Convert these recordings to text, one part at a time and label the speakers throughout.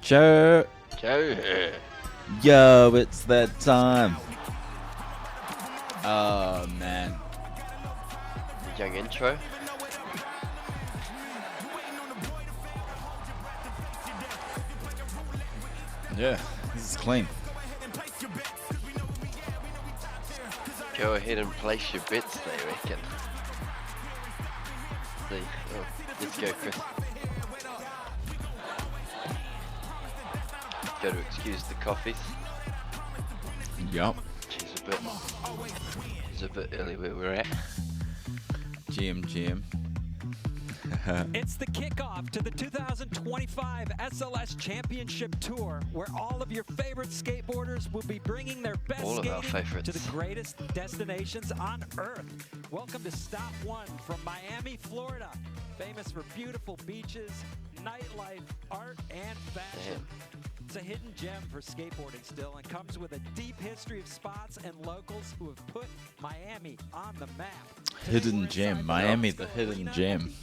Speaker 1: Joe.
Speaker 2: Joe.
Speaker 1: Yo, it's that time. Oh, man.
Speaker 2: Young intro.
Speaker 1: Yeah, this is clean.
Speaker 2: Go ahead and place your bets, they reckon. See. Oh, let's go, Chris. Got to excuse the coffees.
Speaker 1: Yup.
Speaker 2: It's a bit early where we're at.
Speaker 1: GM.
Speaker 3: It's the kickoff to the 2025 SLS Championship Tour, where all of your favorite skateboarders will be bringing their best
Speaker 2: All of our
Speaker 3: skating
Speaker 2: favorites.
Speaker 3: to the greatest destinations on Earth. Welcome to Stop One from Miami, Florida, famous for beautiful beaches, nightlife, art, and fashion.
Speaker 2: Damn.
Speaker 3: It's a hidden gem for skateboarding still, and comes with a deep history of spots and locals who have put Miami on the map.
Speaker 1: Hidden gem. Miami, the hidden gem.
Speaker 2: If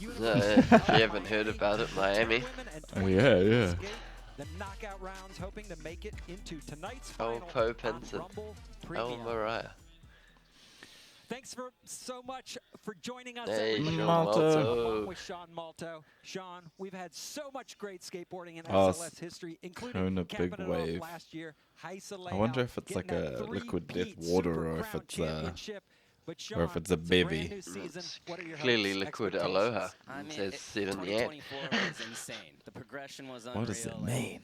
Speaker 2: you haven't heard about it, Miami.
Speaker 1: Oh, yeah.
Speaker 3: The knockout rounds, hoping to make it into tonight's
Speaker 2: Oh,
Speaker 3: final
Speaker 2: Poe
Speaker 3: on
Speaker 2: Pinson.
Speaker 3: Rumble
Speaker 2: Oh,
Speaker 3: Premium.
Speaker 2: Mariah.
Speaker 3: Thanks so much for joining us.
Speaker 2: Hey,
Speaker 3: everybody.
Speaker 2: Sean
Speaker 1: Malto.
Speaker 3: I'm
Speaker 2: Malto.
Speaker 3: on with Sean Malto. Sean, we've had so much great skateboarding in
Speaker 1: Oh,
Speaker 3: SLS history, including
Speaker 1: Kona
Speaker 3: capping
Speaker 1: Big
Speaker 3: it off
Speaker 1: Wave.
Speaker 3: last year.
Speaker 1: I wonder if it's like a liquid death water or if it's a bevy.
Speaker 2: Clearly liquid aloha. It says 7 the app.
Speaker 4: 2024 was insane. The progression was unreal.
Speaker 1: What does it mean?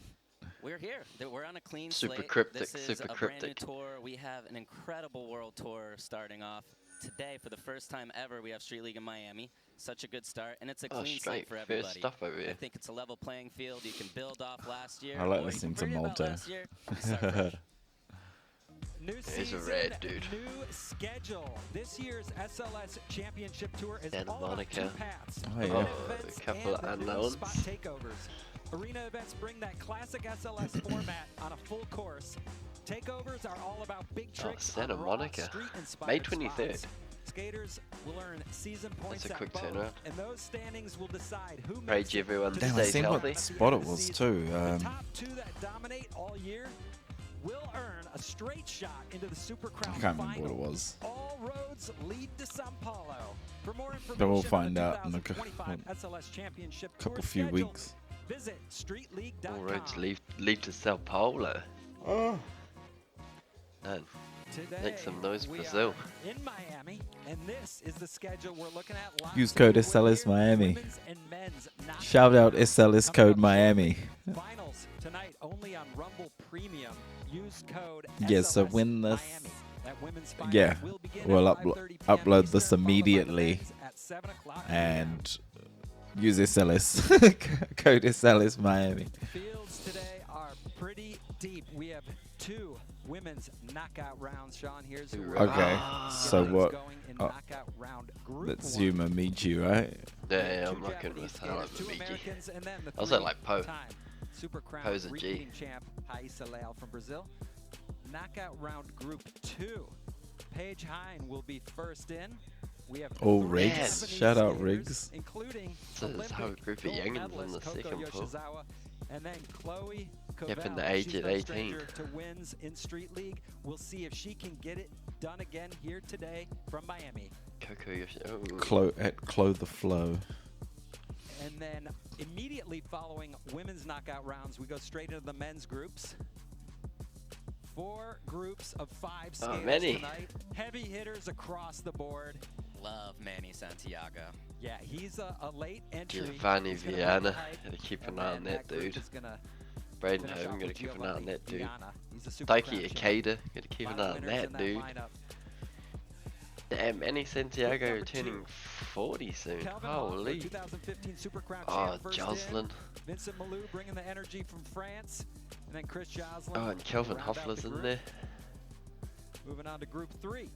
Speaker 4: We're here. We're on a clean
Speaker 2: Super
Speaker 4: slate.
Speaker 2: cryptic,
Speaker 4: This is
Speaker 2: super
Speaker 4: a brand new
Speaker 2: cryptic.
Speaker 4: tour. We have an incredible world tour starting off today. For the first time ever, we have Street League in Miami. Such a good start, and it's a
Speaker 2: Oh,
Speaker 4: clean
Speaker 2: straight.
Speaker 4: slate for
Speaker 2: First
Speaker 4: everybody.
Speaker 2: stuff over
Speaker 4: I
Speaker 2: here.
Speaker 4: think it's a level playing field. You can build off last year.
Speaker 1: I like
Speaker 4: or you
Speaker 1: listening
Speaker 4: can
Speaker 1: to
Speaker 4: forget about
Speaker 1: Malto.
Speaker 4: last year. Start fresh.
Speaker 3: New
Speaker 2: He's a
Speaker 3: season,
Speaker 2: rad dude.
Speaker 3: new schedule. This year's SLS Championship Tour is
Speaker 2: Santa
Speaker 3: all about
Speaker 2: Monica.
Speaker 3: two paths.
Speaker 1: Oh, yeah.
Speaker 3: Arena
Speaker 2: Oh,
Speaker 3: events
Speaker 2: a couple
Speaker 3: and
Speaker 2: of
Speaker 3: the new
Speaker 2: unknowns.
Speaker 3: spot takeovers. Arena events bring that classic SLS format on a full course. Takeovers are all about big tricks
Speaker 2: Santa
Speaker 3: on raw,
Speaker 2: Monica.
Speaker 3: street-inspired
Speaker 2: May 23rd.
Speaker 3: spots. Skaters will earn season points
Speaker 2: That's a
Speaker 3: at
Speaker 2: quick
Speaker 3: both,
Speaker 2: turnaround.
Speaker 3: and those standings will decide who
Speaker 2: Pray
Speaker 3: makes it
Speaker 2: everyone
Speaker 3: to the
Speaker 1: Damn, I
Speaker 2: stays
Speaker 1: seen
Speaker 2: healthy.
Speaker 1: what spot it was too.
Speaker 3: the top two that dominate all year will earn a straight shot into the Super Crown
Speaker 1: I can't remember
Speaker 3: final.
Speaker 1: what it was.
Speaker 3: All roads lead to Sao Paulo. For more information
Speaker 1: But we'll
Speaker 3: on
Speaker 1: find
Speaker 3: the
Speaker 1: out in a
Speaker 3: 2025 SLS Championship
Speaker 1: couple
Speaker 3: Tour
Speaker 1: few
Speaker 3: schedule,
Speaker 1: weeks.
Speaker 3: visit streetleague.com.
Speaker 2: All roads lead to Sao Paulo. Man,
Speaker 3: Today,
Speaker 2: make some noise,
Speaker 3: we
Speaker 2: Brazil.
Speaker 3: are in Miami, and this is the schedule we're looking at. Lots
Speaker 1: Use
Speaker 3: of
Speaker 1: code
Speaker 3: new
Speaker 1: SLS
Speaker 3: women,
Speaker 1: Miami.
Speaker 3: women's and men's knockout
Speaker 1: Shout out
Speaker 3: rounds
Speaker 1: SLS
Speaker 3: coming
Speaker 1: code
Speaker 3: up
Speaker 1: Miami.
Speaker 3: shortly. Finals tonight only on Rumble Premium. Use code
Speaker 1: Yeah, so
Speaker 3: SLS
Speaker 1: when this-
Speaker 3: Miami. That women's final
Speaker 1: Yeah,
Speaker 3: will begin
Speaker 1: we'll
Speaker 3: at 5:30 p.m.
Speaker 1: upload
Speaker 3: Eastern,
Speaker 1: this
Speaker 3: followed by the
Speaker 1: immediately
Speaker 3: men's at 7 o'clock
Speaker 1: and use SLS code SLS Miami.
Speaker 3: Fields today are pretty deep. We have two women's knockout rounds. Sean, here's who we're
Speaker 1: Okay,
Speaker 3: gonna
Speaker 1: so
Speaker 3: get
Speaker 1: what?
Speaker 3: going in
Speaker 1: oh,
Speaker 3: knockout round group
Speaker 1: That's
Speaker 3: one.
Speaker 1: Yuma Michi, right?
Speaker 2: Yeah,
Speaker 3: Two
Speaker 2: I'm rocking
Speaker 3: Japanese
Speaker 2: with
Speaker 3: skaters, two
Speaker 2: Miki.
Speaker 3: Americans, and then the
Speaker 2: I was at like Poe.
Speaker 3: three-time Super Crown
Speaker 2: Poe's a G.
Speaker 3: repeating champ Raíssa Leal from Brazil. Knockout round group 2. Paige Hine will be first in. We have
Speaker 1: Oh,
Speaker 3: three
Speaker 1: Riggs.
Speaker 3: Japanese
Speaker 1: Shout out
Speaker 3: skaters,
Speaker 1: Riggs.
Speaker 3: including
Speaker 2: So there's a whole
Speaker 3: Olympic
Speaker 2: group of
Speaker 3: gold
Speaker 2: youngins in
Speaker 3: medalist
Speaker 2: the
Speaker 3: Koko
Speaker 2: second pool.
Speaker 3: Yoshizawa, and then Chloe
Speaker 2: Keeping the
Speaker 3: Cobell.
Speaker 2: age
Speaker 3: She's
Speaker 2: at
Speaker 3: no
Speaker 2: 18.
Speaker 3: stranger to wins in Street League. We'll see if she can get it done again here today from Miami.
Speaker 2: Coco Yoshi. Oh.
Speaker 1: Clo the flow.
Speaker 3: And then immediately following women's knockout rounds, we go straight into the men's groups. 4 groups of 5 skaters
Speaker 2: many.
Speaker 3: tonight. Heavy hitters across the board.
Speaker 4: Love Manny Santiago.
Speaker 3: Yeah, he's a late entry.
Speaker 2: Giovanni
Speaker 3: He's gonna bring
Speaker 2: Viana.
Speaker 3: the hype,
Speaker 2: Gotta keep
Speaker 3: and
Speaker 2: an eye
Speaker 3: then
Speaker 2: on that
Speaker 3: group
Speaker 2: dude.
Speaker 3: is gonna
Speaker 2: Braden
Speaker 3: finish
Speaker 2: Home,
Speaker 3: off
Speaker 2: gotta
Speaker 3: with
Speaker 2: keep an eye on
Speaker 3: Giovanni
Speaker 2: that dude.
Speaker 3: Viana. He's a Super
Speaker 2: Daiki
Speaker 3: Crown champ.
Speaker 2: Ikeda, gotta keep an
Speaker 3: Lot
Speaker 2: eye
Speaker 3: of
Speaker 2: on
Speaker 3: winners
Speaker 2: that
Speaker 3: in
Speaker 2: dude.
Speaker 3: lineup.
Speaker 2: Damn, Manny Santiago
Speaker 3: Number 2.
Speaker 2: turning 40 soon.
Speaker 3: Calvin Hoffler,
Speaker 2: Holy.
Speaker 3: 2015 Super Crown
Speaker 2: Oh,
Speaker 3: champ, first in.
Speaker 2: Jocelyn.
Speaker 3: Vincent Malou bringing the energy from France. And then Chris Joslin.
Speaker 2: Oh, and Kelvin
Speaker 3: round out
Speaker 2: Hoffler's
Speaker 3: the
Speaker 2: in
Speaker 3: group.
Speaker 2: there.
Speaker 3: Moving on to Group 3.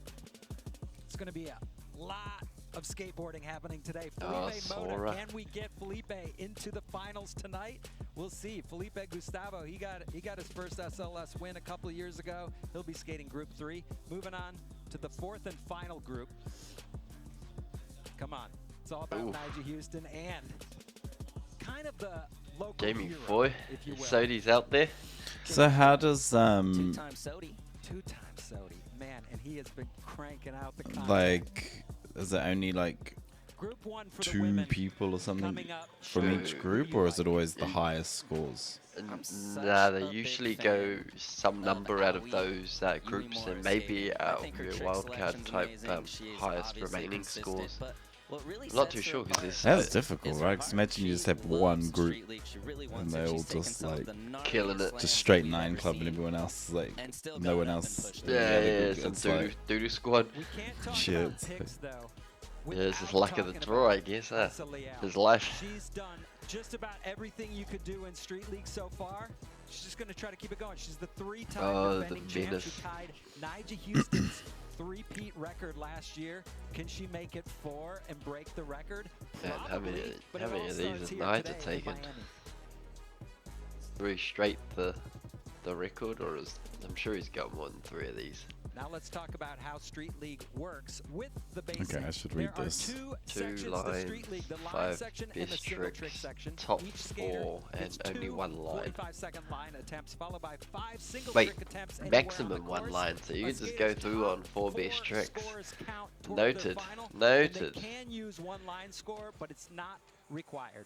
Speaker 3: It's going to be a lot of skateboarding happening today.
Speaker 2: Oh,
Speaker 3: Felipe
Speaker 2: Sora.
Speaker 3: Mota, can we get Felipe into the finals tonight? We'll see. Felipe Gustavo, he got his first SLS win a couple of years ago. He'll be skating Group 3. Moving on to the 4th and final group. Come on. It's all about
Speaker 2: Ooh.
Speaker 3: Nigel Houston and kind of the local
Speaker 2: Jamie
Speaker 3: hero,
Speaker 2: Foy,
Speaker 3: if you will.
Speaker 2: Sodi's out there.
Speaker 1: So how does
Speaker 4: Two-time Sodi.
Speaker 3: Two-time Sodi. Man, and he has been cranking out the content.
Speaker 1: like, is it only like
Speaker 3: Group 1 for the
Speaker 1: 2
Speaker 3: women
Speaker 1: people or something
Speaker 3: coming up
Speaker 1: from
Speaker 3: shortly.
Speaker 1: each
Speaker 3: Who
Speaker 1: group,
Speaker 3: do you
Speaker 1: or is it
Speaker 3: like?
Speaker 1: always the highest scores?
Speaker 4: I'm such
Speaker 2: Nah,
Speaker 4: a
Speaker 2: they
Speaker 4: big
Speaker 2: usually
Speaker 4: fan
Speaker 2: go some
Speaker 4: of
Speaker 2: number out of
Speaker 4: Aoi
Speaker 2: those groups,
Speaker 4: Yumimura
Speaker 2: and maybe
Speaker 4: skating. I think her
Speaker 2: your
Speaker 4: trick
Speaker 2: wildcard
Speaker 4: selection's
Speaker 2: type
Speaker 4: amazing. She is
Speaker 2: highest
Speaker 4: obviously
Speaker 2: remaining
Speaker 4: consistent,
Speaker 2: scores.
Speaker 4: but what really
Speaker 2: I'm not
Speaker 4: sets
Speaker 2: too
Speaker 4: her
Speaker 2: sure because
Speaker 4: apart
Speaker 1: That's
Speaker 2: there's
Speaker 1: difficult,
Speaker 4: is
Speaker 1: right?
Speaker 4: her
Speaker 1: 'Cause
Speaker 4: heart.
Speaker 1: imagine you
Speaker 4: She
Speaker 1: just have
Speaker 4: loves
Speaker 1: one group
Speaker 4: Street League. She really
Speaker 1: and
Speaker 4: wants
Speaker 1: they
Speaker 4: it.
Speaker 1: all
Speaker 4: She's taken
Speaker 1: just
Speaker 4: some of
Speaker 1: like
Speaker 4: the gnarliest
Speaker 2: killing it.
Speaker 4: slams
Speaker 1: just
Speaker 4: that
Speaker 1: straight
Speaker 4: we've
Speaker 1: 9
Speaker 4: ever
Speaker 1: club, and
Speaker 4: seen,
Speaker 1: everyone else is like
Speaker 4: and still
Speaker 1: no one
Speaker 4: got up and
Speaker 1: else.
Speaker 4: pushed
Speaker 1: in the
Speaker 2: Yeah,
Speaker 1: other
Speaker 2: yeah,
Speaker 1: group
Speaker 2: some
Speaker 1: gets, like,
Speaker 2: doo-doo squad.
Speaker 3: We can't talk
Speaker 1: Shit,
Speaker 3: about
Speaker 1: it's
Speaker 3: picks, though.
Speaker 2: Yeah, it's just
Speaker 3: without
Speaker 2: luck of the
Speaker 3: talking
Speaker 2: draw,
Speaker 3: about
Speaker 2: I guess.
Speaker 3: Elsa Leal.
Speaker 2: His life.
Speaker 3: She's done just about everything you could do in Street League so far. She's just going to try to keep it going. She's the 3-time
Speaker 2: Oh, the
Speaker 3: defending champ. She
Speaker 2: menace.
Speaker 3: tied Nyjah Houston's three-peat record last year. Can she make it 4 and break the record?
Speaker 2: Man, how many-
Speaker 3: Probably, but
Speaker 2: how
Speaker 3: it
Speaker 2: many
Speaker 3: all
Speaker 2: of these
Speaker 3: starts
Speaker 2: have
Speaker 3: here
Speaker 2: Nyjah
Speaker 3: today in
Speaker 2: taken?
Speaker 3: Miami.
Speaker 2: 3 straight the record, or is I'm sure he's got more than 3 of these.
Speaker 3: Now let's talk about how Street League works with the basics.
Speaker 1: Okay, I should read
Speaker 3: there
Speaker 1: this.
Speaker 3: Are two
Speaker 2: 2
Speaker 3: sections to
Speaker 2: lines,
Speaker 3: Street League, the line
Speaker 2: 5
Speaker 3: section and the
Speaker 2: best
Speaker 3: single trick
Speaker 2: tricks,
Speaker 3: section.
Speaker 2: top
Speaker 3: Each skater
Speaker 2: 4,
Speaker 3: gets
Speaker 2: and only
Speaker 3: 2
Speaker 2: 1 line.
Speaker 3: 45-second line attempts followed by 5 single
Speaker 2: Wait,
Speaker 3: trick attempts anywhere on
Speaker 2: maximum
Speaker 3: the
Speaker 2: 1
Speaker 3: course.
Speaker 2: line, so you
Speaker 3: A
Speaker 2: can just go
Speaker 3: skater's
Speaker 2: through
Speaker 3: top
Speaker 2: on 4 best
Speaker 3: 4
Speaker 2: tricks.
Speaker 3: scores count toward
Speaker 2: Noted,
Speaker 3: their final, and
Speaker 2: noted.
Speaker 3: they can use 1 line score, but it's not required.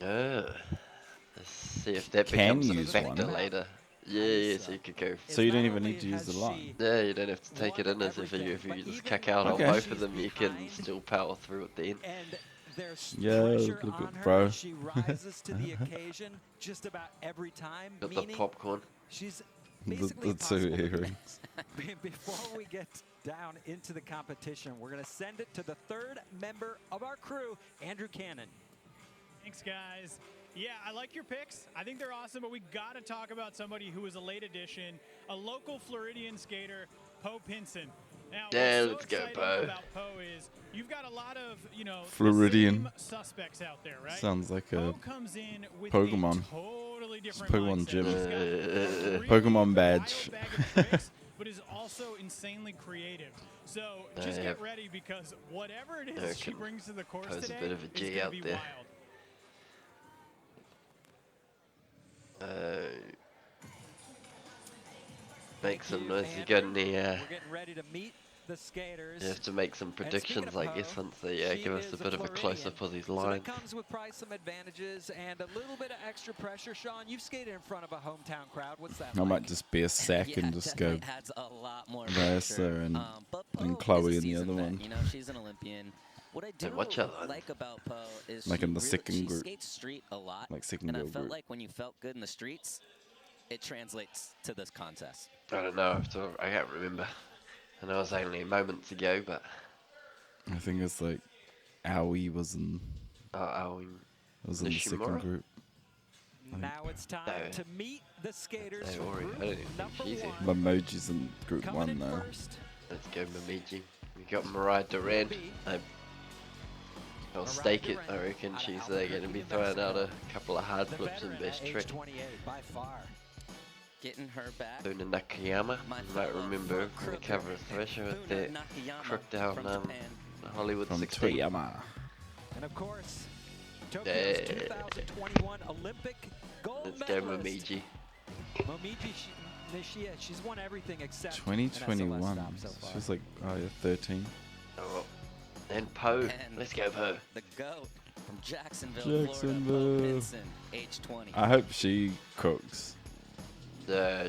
Speaker 2: Let's see if that
Speaker 1: Can
Speaker 2: becomes a
Speaker 1: use
Speaker 2: factor
Speaker 1: one.
Speaker 2: later. Yeah, so you could go.
Speaker 1: So you don't even need to use the line.
Speaker 2: Yeah, you don't have to take it
Speaker 3: won
Speaker 2: in as if you
Speaker 3: everything,
Speaker 2: just
Speaker 3: but
Speaker 2: kick
Speaker 3: even
Speaker 2: out on
Speaker 1: Okay.
Speaker 2: both
Speaker 3: she's
Speaker 2: of them, you can
Speaker 3: behind,
Speaker 2: still power through at the end.
Speaker 3: And there's
Speaker 1: Yo,
Speaker 3: pressure
Speaker 1: look
Speaker 3: on
Speaker 1: at
Speaker 3: her
Speaker 1: bro.
Speaker 3: as she rises to the occasion just about every time.
Speaker 2: Got the
Speaker 3: Meaning
Speaker 2: popcorn.
Speaker 3: she's
Speaker 1: The,
Speaker 3: basically
Speaker 1: the 2
Speaker 3: impossible to beat.
Speaker 1: earrings.
Speaker 3: Before we get down into the competition, we're going to send it to the 3rd member of our crew, Andrew Cannon.
Speaker 5: Thanks, guys. Yeah, I like your picks. I think they're awesome, but we got to talk about somebody who was a late addition, a local Floridian skater, Poe Pinson. Now,
Speaker 2: Yeah,
Speaker 5: what's
Speaker 2: let's
Speaker 5: so
Speaker 2: go,
Speaker 5: exciting
Speaker 2: Poe.
Speaker 5: about Poe is you've got a lot of, the
Speaker 1: Floridian.
Speaker 5: same suspects out there, right?
Speaker 1: Sounds like a
Speaker 5: Poe comes in with
Speaker 1: Pokemon.
Speaker 5: a totally different
Speaker 1: Pokemon
Speaker 5: mindset.
Speaker 1: gym.
Speaker 5: He's got a really
Speaker 1: Pokemon
Speaker 5: wild
Speaker 1: badge.
Speaker 5: bag of tricks, but is also insanely creative. So just
Speaker 2: Yeah.
Speaker 5: get ready because whatever it
Speaker 2: I
Speaker 5: is she
Speaker 2: reckon
Speaker 5: brings to the course
Speaker 2: Poe's a
Speaker 5: today
Speaker 2: bit of a
Speaker 5: is
Speaker 2: G
Speaker 5: going to
Speaker 2: out
Speaker 5: be
Speaker 2: there.
Speaker 5: wild.
Speaker 2: Make some
Speaker 3: you,
Speaker 2: noise. You
Speaker 3: Andrew.
Speaker 2: got any?
Speaker 3: We're getting ready to meet the skaters.
Speaker 2: You have to make some predictions, I guess, once they give us a bit of a close-up of these
Speaker 3: So that
Speaker 2: lines.
Speaker 3: comes with probably some advantages and a little bit of extra pressure. Sean, you've skated in front of a hometown crowd. What's that
Speaker 1: I
Speaker 3: like?
Speaker 1: might just be a sack
Speaker 4: Yeah,
Speaker 1: and just go
Speaker 4: definitely adds a lot more
Speaker 1: Vanessa
Speaker 4: pressure.
Speaker 1: and-
Speaker 4: But
Speaker 1: and
Speaker 4: Poe
Speaker 1: Chloe
Speaker 4: is a
Speaker 1: in the
Speaker 4: seasoned
Speaker 1: other
Speaker 4: vet,
Speaker 1: one.
Speaker 4: You know, she's an Olympian. What I do
Speaker 2: watch out, man.
Speaker 4: like about Poe is
Speaker 1: Like
Speaker 4: she
Speaker 1: in the
Speaker 4: really,
Speaker 1: second
Speaker 4: she
Speaker 1: group.
Speaker 4: skates street a lot,
Speaker 1: Like second
Speaker 4: and I
Speaker 1: girl
Speaker 4: felt
Speaker 1: group.
Speaker 4: like when you felt good in the streets, it translates to this contest.
Speaker 2: I don't know. I can't remember. I know it was only moments ago, but
Speaker 1: I think it's like Aoi was in
Speaker 2: Aoi
Speaker 1: the second
Speaker 2: Nishimura?
Speaker 1: group.
Speaker 3: Now it's time
Speaker 2: No.
Speaker 3: to meet the skaters
Speaker 2: Hey,
Speaker 3: for
Speaker 2: Ori,
Speaker 3: group
Speaker 2: I don't even think
Speaker 3: number
Speaker 2: she's here.
Speaker 3: 1.
Speaker 1: Momoji's in group
Speaker 3: Coming
Speaker 1: 1
Speaker 3: in
Speaker 1: now.
Speaker 3: first,
Speaker 2: let's go, Momiji. We got Mariah Durant. I'll
Speaker 3: Mariah
Speaker 2: stake it. I
Speaker 3: Durant
Speaker 2: reckon
Speaker 3: out of
Speaker 2: she's
Speaker 3: Albuquerque,
Speaker 2: going to be
Speaker 3: New
Speaker 2: throwing out a
Speaker 3: Mexico.
Speaker 2: couple of hard
Speaker 3: the
Speaker 2: flips and
Speaker 3: veteran
Speaker 2: best
Speaker 3: at age
Speaker 2: trick.
Speaker 3: 28 by far.
Speaker 4: Getting her back.
Speaker 2: Luna Nakayama.
Speaker 4: My
Speaker 2: You might
Speaker 4: fellow
Speaker 2: remember
Speaker 4: front
Speaker 2: from the
Speaker 4: crooker,
Speaker 2: cover of Thresher with
Speaker 4: Luna
Speaker 2: that
Speaker 4: Nakayama
Speaker 2: crook down
Speaker 4: from Japan.
Speaker 2: Hollywood
Speaker 1: From
Speaker 2: 16.
Speaker 1: Toyama.
Speaker 3: And of course, Tokyo's
Speaker 2: Yeah.
Speaker 3: 2021 Olympic gold
Speaker 2: Let's go,
Speaker 3: medalist.
Speaker 2: Momiji.
Speaker 3: Momiji Nishia, she's won everything except
Speaker 1: 2021.
Speaker 3: an SLS stop so far.
Speaker 1: She's like, oh yeah, 13.
Speaker 2: Oh, and Poe.
Speaker 4: And
Speaker 2: Let's go, Poe.
Speaker 4: The GOAT from Jacksonville, Florida, Poe
Speaker 1: Jacksonville.
Speaker 4: Pinson, age 20.
Speaker 1: I hope she cooks.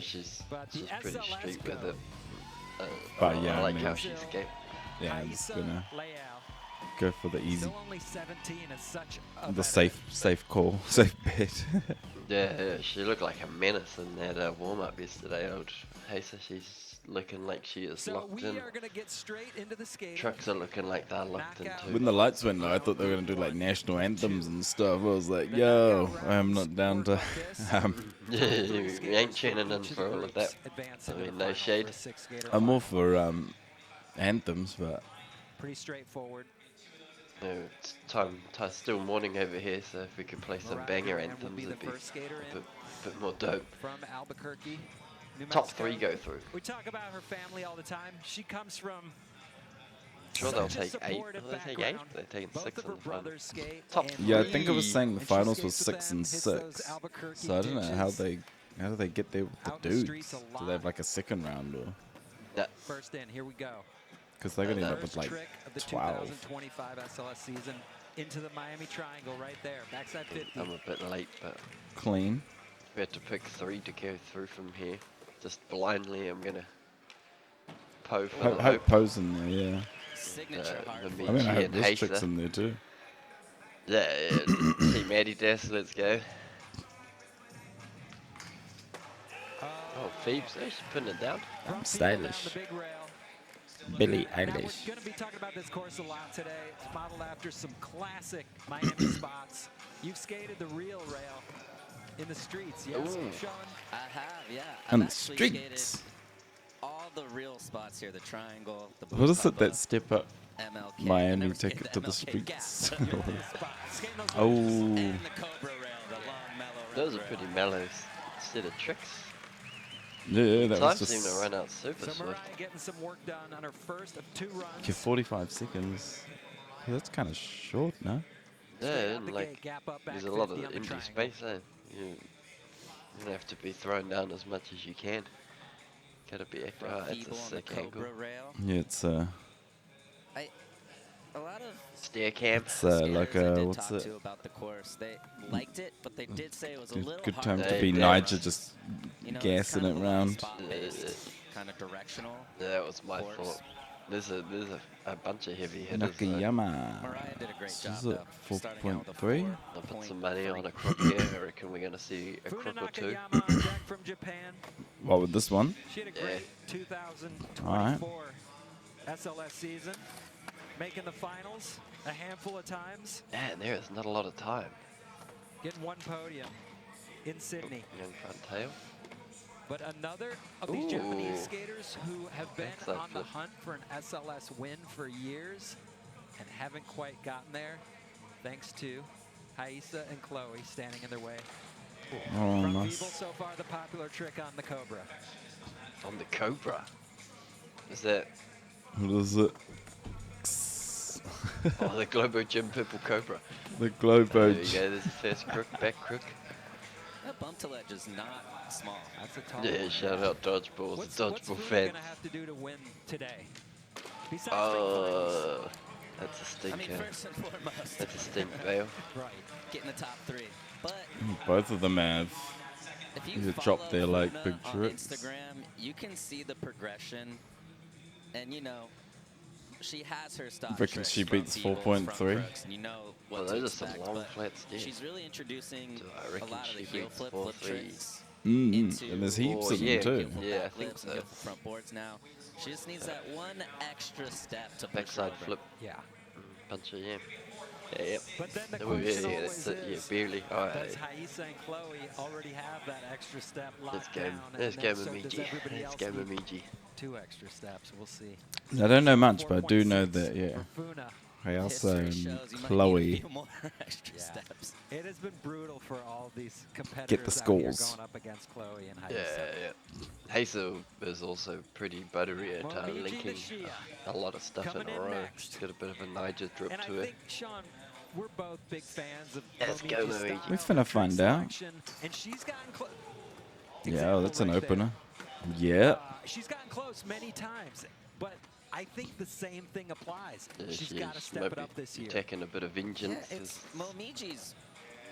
Speaker 2: She's
Speaker 3: But the
Speaker 2: pretty
Speaker 3: SLS
Speaker 2: street with
Speaker 3: go.
Speaker 2: it.
Speaker 1: But yeah,
Speaker 2: I
Speaker 1: I
Speaker 2: like
Speaker 1: mean-
Speaker 2: how she's escaped.
Speaker 1: Yeah, I'm just
Speaker 3: Aisa
Speaker 1: gonna
Speaker 3: Leal,
Speaker 1: go for the easy,
Speaker 3: still only 17 and such a
Speaker 1: the
Speaker 3: veteran.
Speaker 1: safe call, safe bet.
Speaker 2: Yeah, she looked like a menace in that warm-up yesterday. Old Hasa, she's looking like she is
Speaker 3: So
Speaker 2: locked
Speaker 3: we
Speaker 2: in.
Speaker 3: are going to get straight into the skating.
Speaker 2: Trucks are looking like they're locked in
Speaker 3: Knockout.
Speaker 2: too.
Speaker 1: When the lights went low, I thought they were gonna do like national anthems and stuff. I was like, yo, I'm not down to.
Speaker 2: Yeah, we ain't tuning in for all of that. I mean, no shade.
Speaker 1: I'm all for anthems, but
Speaker 3: Pretty straightforward.
Speaker 2: No, it's still morning over here, so if we could play some
Speaker 3: Mariah
Speaker 2: banger
Speaker 3: Durant will
Speaker 2: anthems,
Speaker 3: be the
Speaker 2: it'd be
Speaker 3: first skater
Speaker 2: a
Speaker 3: in
Speaker 2: bit more dope.
Speaker 3: from Albuquerque, New
Speaker 2: Top
Speaker 3: Mexico.
Speaker 2: 3 go through.
Speaker 3: We talk about her family all the time. She comes from
Speaker 2: Sure, they'll
Speaker 3: Such a
Speaker 2: take 8.
Speaker 3: supportive
Speaker 2: Will they take 8?
Speaker 3: background.
Speaker 2: They're taking
Speaker 3: Both
Speaker 2: 6
Speaker 3: of her
Speaker 2: in the final.
Speaker 3: brothers skate,
Speaker 2: Top
Speaker 3: and
Speaker 1: Yeah, I think it was
Speaker 2: three.
Speaker 1: saying the
Speaker 3: and she
Speaker 1: finals was
Speaker 3: skates with
Speaker 1: 6
Speaker 3: them,
Speaker 1: and
Speaker 3: hits those
Speaker 1: 6.
Speaker 3: Albuquerque
Speaker 1: So I don't know how
Speaker 3: ditches.
Speaker 1: they get there with the
Speaker 3: Out in the streets
Speaker 1: dudes.
Speaker 3: a
Speaker 1: Do they have
Speaker 3: lot.
Speaker 1: like a second round or?
Speaker 2: That,
Speaker 3: First in, here we go.
Speaker 1: Because they're gonna end up with
Speaker 3: First
Speaker 1: like
Speaker 3: trick of the
Speaker 1: 12.
Speaker 3: 2025 SLS season into the Miami Triangle right there. Backside 50.
Speaker 2: I'm a bit late, but
Speaker 1: Clean.
Speaker 2: we had to pick 3 to go through from here. Just blindly, I'm gonna Poe for the
Speaker 1: Hope Poe's in there, yeah.
Speaker 4: Signature hard
Speaker 2: the
Speaker 4: flip.
Speaker 1: I mean, I
Speaker 2: Michi
Speaker 1: hope
Speaker 2: and
Speaker 1: this
Speaker 2: Hazer.
Speaker 1: chick's in there too.
Speaker 2: Yeah, Team Adidas, let's go. Oh, Phoebe's she's putting it down.
Speaker 3: From
Speaker 1: Stylish.
Speaker 3: down the big rail.
Speaker 1: Billie
Speaker 3: Now, we're
Speaker 1: Eilish.
Speaker 3: going to be talking about this course a lot today. It's modeled after some classic Miami spots. You've skated the real rail in the streets, yes,
Speaker 2: Ooh.
Speaker 3: Sean?
Speaker 4: I have, yeah.
Speaker 1: On
Speaker 4: I've
Speaker 1: the
Speaker 4: actually
Speaker 1: streets.
Speaker 4: skated all the real spots here, the triangle, the
Speaker 1: What is it
Speaker 4: Bukaba,
Speaker 1: that step up
Speaker 4: MLK. I
Speaker 1: Miami
Speaker 4: never
Speaker 1: take
Speaker 4: skated
Speaker 1: it to the
Speaker 4: MLK gap,
Speaker 1: streets?
Speaker 4: but-
Speaker 3: Skating those
Speaker 1: Oh.
Speaker 3: ridges.
Speaker 4: and the Cobra rail, the long mellow
Speaker 2: Those are
Speaker 4: rail.
Speaker 2: pretty mellow set of tricks.
Speaker 1: Yeah, that
Speaker 2: Time
Speaker 1: was
Speaker 2: seemed to
Speaker 1: just.
Speaker 2: run out super
Speaker 3: So Mariah
Speaker 2: swift.
Speaker 3: getting some work done on her first of 2 runs.
Speaker 1: Okay, 45 seconds. Yeah, that's kind of short, no?
Speaker 2: Yeah,
Speaker 3: Straight out
Speaker 2: and
Speaker 3: the
Speaker 2: like
Speaker 3: gate, gap up, back
Speaker 2: there's a lot of
Speaker 3: 50 on the
Speaker 2: empty
Speaker 3: triangle.
Speaker 2: space, eh? You don't have to be thrown down as much as you can. Gotta be accurate. Oh,
Speaker 4: Front
Speaker 2: that's a
Speaker 4: feeble on the
Speaker 2: sick angle.
Speaker 4: Cobra rail.
Speaker 1: Yeah, it's
Speaker 4: A lot of
Speaker 2: Stair cam.
Speaker 1: it's
Speaker 4: skaters
Speaker 1: like
Speaker 4: I did
Speaker 1: what's
Speaker 4: talk
Speaker 1: it?
Speaker 4: to about the course, they liked it, but they did say it was a
Speaker 1: Good,
Speaker 4: little
Speaker 1: good
Speaker 4: hard
Speaker 1: time
Speaker 2: to
Speaker 1: to be
Speaker 2: Yeah,
Speaker 1: Niger,
Speaker 2: yeah.
Speaker 1: just
Speaker 4: You know, it's
Speaker 1: gassing
Speaker 4: kind
Speaker 1: it
Speaker 4: of a
Speaker 1: round.
Speaker 4: spot-based, kind of directional.
Speaker 2: Yeah, that was my
Speaker 4: course.
Speaker 2: thought. There's a bunch of heavy hitters. though.
Speaker 1: Nakayama.
Speaker 4: Mariah did a great
Speaker 1: This
Speaker 4: job
Speaker 1: is
Speaker 4: though,
Speaker 1: it,
Speaker 4: starting out with a
Speaker 1: 4.3?
Speaker 2: I'll put some money on a crook here. I reckon we're gonna see a
Speaker 3: Funa
Speaker 2: crook or 2.
Speaker 3: Nakayama on deck from Japan.
Speaker 1: What with this one?
Speaker 3: She had a
Speaker 2: Yeah.
Speaker 3: great 2024 SLS season, making the finals a handful of times,
Speaker 2: Man, there is not a lot of time.
Speaker 3: getting 1 podium in Sydney.
Speaker 2: Young front tail.
Speaker 3: But another of these
Speaker 2: Ooh.
Speaker 3: Japanese skaters who have been
Speaker 2: Backside
Speaker 3: on the
Speaker 2: flip.
Speaker 3: hunt for an SLS win for years and haven't quite gotten there, thanks to Haisa and Chloe standing in their way.
Speaker 1: Oh,
Speaker 3: From
Speaker 1: nice.
Speaker 3: Feeble, so far the popular trick on the Cobra.
Speaker 2: On the Cobra. Is that
Speaker 1: What is it?
Speaker 2: oh the Globo Gym Purple Cobra?
Speaker 1: The Globo.
Speaker 2: There you go, there's the first crook, back crook.
Speaker 4: That bump to ledge is not small.
Speaker 3: That's a tall
Speaker 2: Yeah,
Speaker 3: one.
Speaker 2: shout out Dodgeballs,
Speaker 3: What's
Speaker 2: Dodgeball
Speaker 3: Funa
Speaker 2: fans.
Speaker 3: gonna have to do to win today? Besides make finals.
Speaker 2: That's a
Speaker 4: I
Speaker 2: stink.
Speaker 4: mean, first and foremost,
Speaker 2: That's a stink bail.
Speaker 3: Right.
Speaker 4: get in the top 3. But
Speaker 1: Both of them have.
Speaker 4: if
Speaker 1: You
Speaker 4: you
Speaker 1: drop
Speaker 4: follow
Speaker 1: their, like,
Speaker 4: Funa
Speaker 1: big
Speaker 4: on
Speaker 1: tricks.
Speaker 4: Instagram, you can see the progression, and you know, she has her stock
Speaker 1: Reckon
Speaker 4: tricks
Speaker 1: she
Speaker 4: from
Speaker 1: beats
Speaker 4: Feebles,
Speaker 1: 4.3?
Speaker 4: from crooks, and you know what
Speaker 2: Well,
Speaker 4: to
Speaker 2: those are some
Speaker 4: expect,
Speaker 2: long
Speaker 4: but
Speaker 2: flat stairs.
Speaker 4: she's really introducing
Speaker 2: So I
Speaker 4: a
Speaker 2: reckon
Speaker 4: lot of the
Speaker 2: she
Speaker 4: heel
Speaker 2: beats
Speaker 4: flip
Speaker 2: 4.3.
Speaker 4: tricks
Speaker 1: Mm-hmm. And there's heaps
Speaker 2: Oh,
Speaker 1: of them
Speaker 2: yeah,
Speaker 1: too.
Speaker 4: heel flip
Speaker 2: Yeah, I
Speaker 4: back
Speaker 2: think
Speaker 4: flips and
Speaker 2: so.
Speaker 4: heel flip front boards now. She just needs that one extra step to push
Speaker 2: Backside
Speaker 4: her over.
Speaker 2: flip,
Speaker 3: Yeah.
Speaker 2: bunch of yam. Yeah, yep.
Speaker 3: But then the
Speaker 2: Oh, yeah,
Speaker 3: question
Speaker 2: yeah,
Speaker 3: always
Speaker 2: that's it. Yeah,
Speaker 3: is,
Speaker 2: barely. All
Speaker 3: does
Speaker 2: right.
Speaker 3: Haisa and Chloe already have that extra step locked
Speaker 2: Let's go.
Speaker 3: down?
Speaker 2: Let's
Speaker 3: and
Speaker 2: go,
Speaker 3: then so does
Speaker 2: Mamiji.
Speaker 3: everybody
Speaker 2: Let's
Speaker 3: else
Speaker 2: go,
Speaker 3: need
Speaker 2: Mamiji.
Speaker 3: 2 extra steps. We'll see.
Speaker 1: I don't know much, but I do know
Speaker 3: 4.6
Speaker 1: that, yeah.
Speaker 3: for Funa.
Speaker 1: Hayasa
Speaker 4: History
Speaker 1: and
Speaker 4: shows you might need a
Speaker 1: Chloe.
Speaker 4: few more extra
Speaker 3: Yeah.
Speaker 4: steps.
Speaker 3: It has been brutal for all these competitors out
Speaker 1: scores.
Speaker 3: here going up against Chloe and Haisa.
Speaker 2: Yeah, yeah. Hazel is also pretty buttery at
Speaker 3: Momiji
Speaker 2: linking
Speaker 3: Nishia
Speaker 2: a lot of stuff
Speaker 3: coming
Speaker 2: in a
Speaker 3: in
Speaker 2: row.
Speaker 3: next.
Speaker 2: She's got a bit of a Niger drip
Speaker 3: And I
Speaker 2: to her.
Speaker 3: think, Sean, we're both big fans of
Speaker 2: Let's go,
Speaker 3: Momiji's
Speaker 2: Momiji.
Speaker 3: style,
Speaker 1: We finna
Speaker 3: trick
Speaker 1: find out.
Speaker 3: selection, and she's gotten close.
Speaker 1: Yeah, oh, that's an opener. Yeah.
Speaker 3: She's gotten close many times, but I think the same thing applies.
Speaker 2: Yeah,
Speaker 3: She's
Speaker 2: she
Speaker 3: got to
Speaker 2: is.
Speaker 3: step
Speaker 2: Might
Speaker 3: it
Speaker 2: be
Speaker 3: up this year.
Speaker 2: taking a bit of
Speaker 4: Yeah,
Speaker 2: vengeance.
Speaker 4: it's Momiji's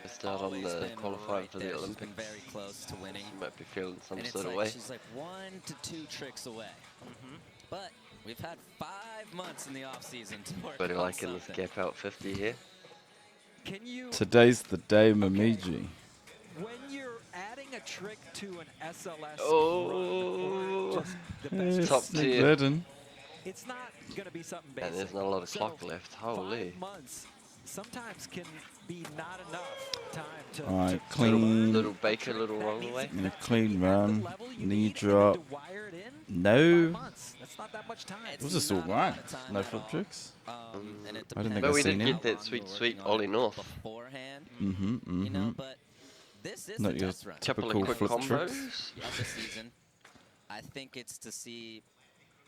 Speaker 2: to start on
Speaker 4: always
Speaker 2: the
Speaker 4: been
Speaker 2: qualifying
Speaker 4: right
Speaker 2: for
Speaker 4: there.
Speaker 2: the
Speaker 4: She's
Speaker 2: Olympics.
Speaker 4: been very close to winning.
Speaker 2: She might be feeling some
Speaker 4: And it's
Speaker 2: sort
Speaker 4: like
Speaker 2: of way.
Speaker 4: she's like 1 to 2 tricks away. But we've had 5 months in the off season to work
Speaker 2: But
Speaker 4: on
Speaker 2: like in this
Speaker 4: something.
Speaker 2: gap out 50 here.
Speaker 3: Can you,
Speaker 1: Today's the day, Mamiji.
Speaker 3: when you're adding a trick to an SLS
Speaker 2: Oh.
Speaker 3: run, or just the best
Speaker 1: Yes,
Speaker 2: Top
Speaker 3: trick,
Speaker 2: tier.
Speaker 1: Gladden.
Speaker 3: it's not going to be something basic.
Speaker 2: And there's not a lot of
Speaker 3: So,
Speaker 2: clock left. Holy.
Speaker 3: 5 months sometimes can be not enough time to,
Speaker 1: Alright,
Speaker 3: to
Speaker 1: clean.
Speaker 2: Little baker, little
Speaker 3: That
Speaker 2: roll
Speaker 3: means
Speaker 2: away.
Speaker 3: that
Speaker 1: And a
Speaker 3: you
Speaker 1: clean
Speaker 3: have the
Speaker 1: run.
Speaker 3: level you
Speaker 1: Knee
Speaker 3: need and then
Speaker 1: drop.
Speaker 3: to wire it in,
Speaker 1: No.
Speaker 3: 5 months. That's not that much time.
Speaker 1: It was just all
Speaker 4: Not a
Speaker 1: right.
Speaker 4: lot of time
Speaker 1: No
Speaker 4: at
Speaker 1: flip
Speaker 4: all.
Speaker 1: tricks.
Speaker 4: And it
Speaker 1: I didn't think
Speaker 4: depends
Speaker 1: I
Speaker 2: But we
Speaker 1: seen
Speaker 2: didn't
Speaker 1: him.
Speaker 2: get that
Speaker 4: how
Speaker 2: sweet,
Speaker 4: long you were
Speaker 2: sweet
Speaker 4: working on
Speaker 2: Ollie
Speaker 4: it
Speaker 2: North.
Speaker 4: beforehand.
Speaker 1: Mm-hmm,
Speaker 4: You know,
Speaker 1: mm-hmm.
Speaker 4: but this is
Speaker 1: Not
Speaker 4: the
Speaker 1: your
Speaker 4: test run.
Speaker 2: Couple
Speaker 1: Typical
Speaker 2: of quick
Speaker 1: flip
Speaker 2: combos.
Speaker 1: tricks.
Speaker 4: Of the season. I think it's to see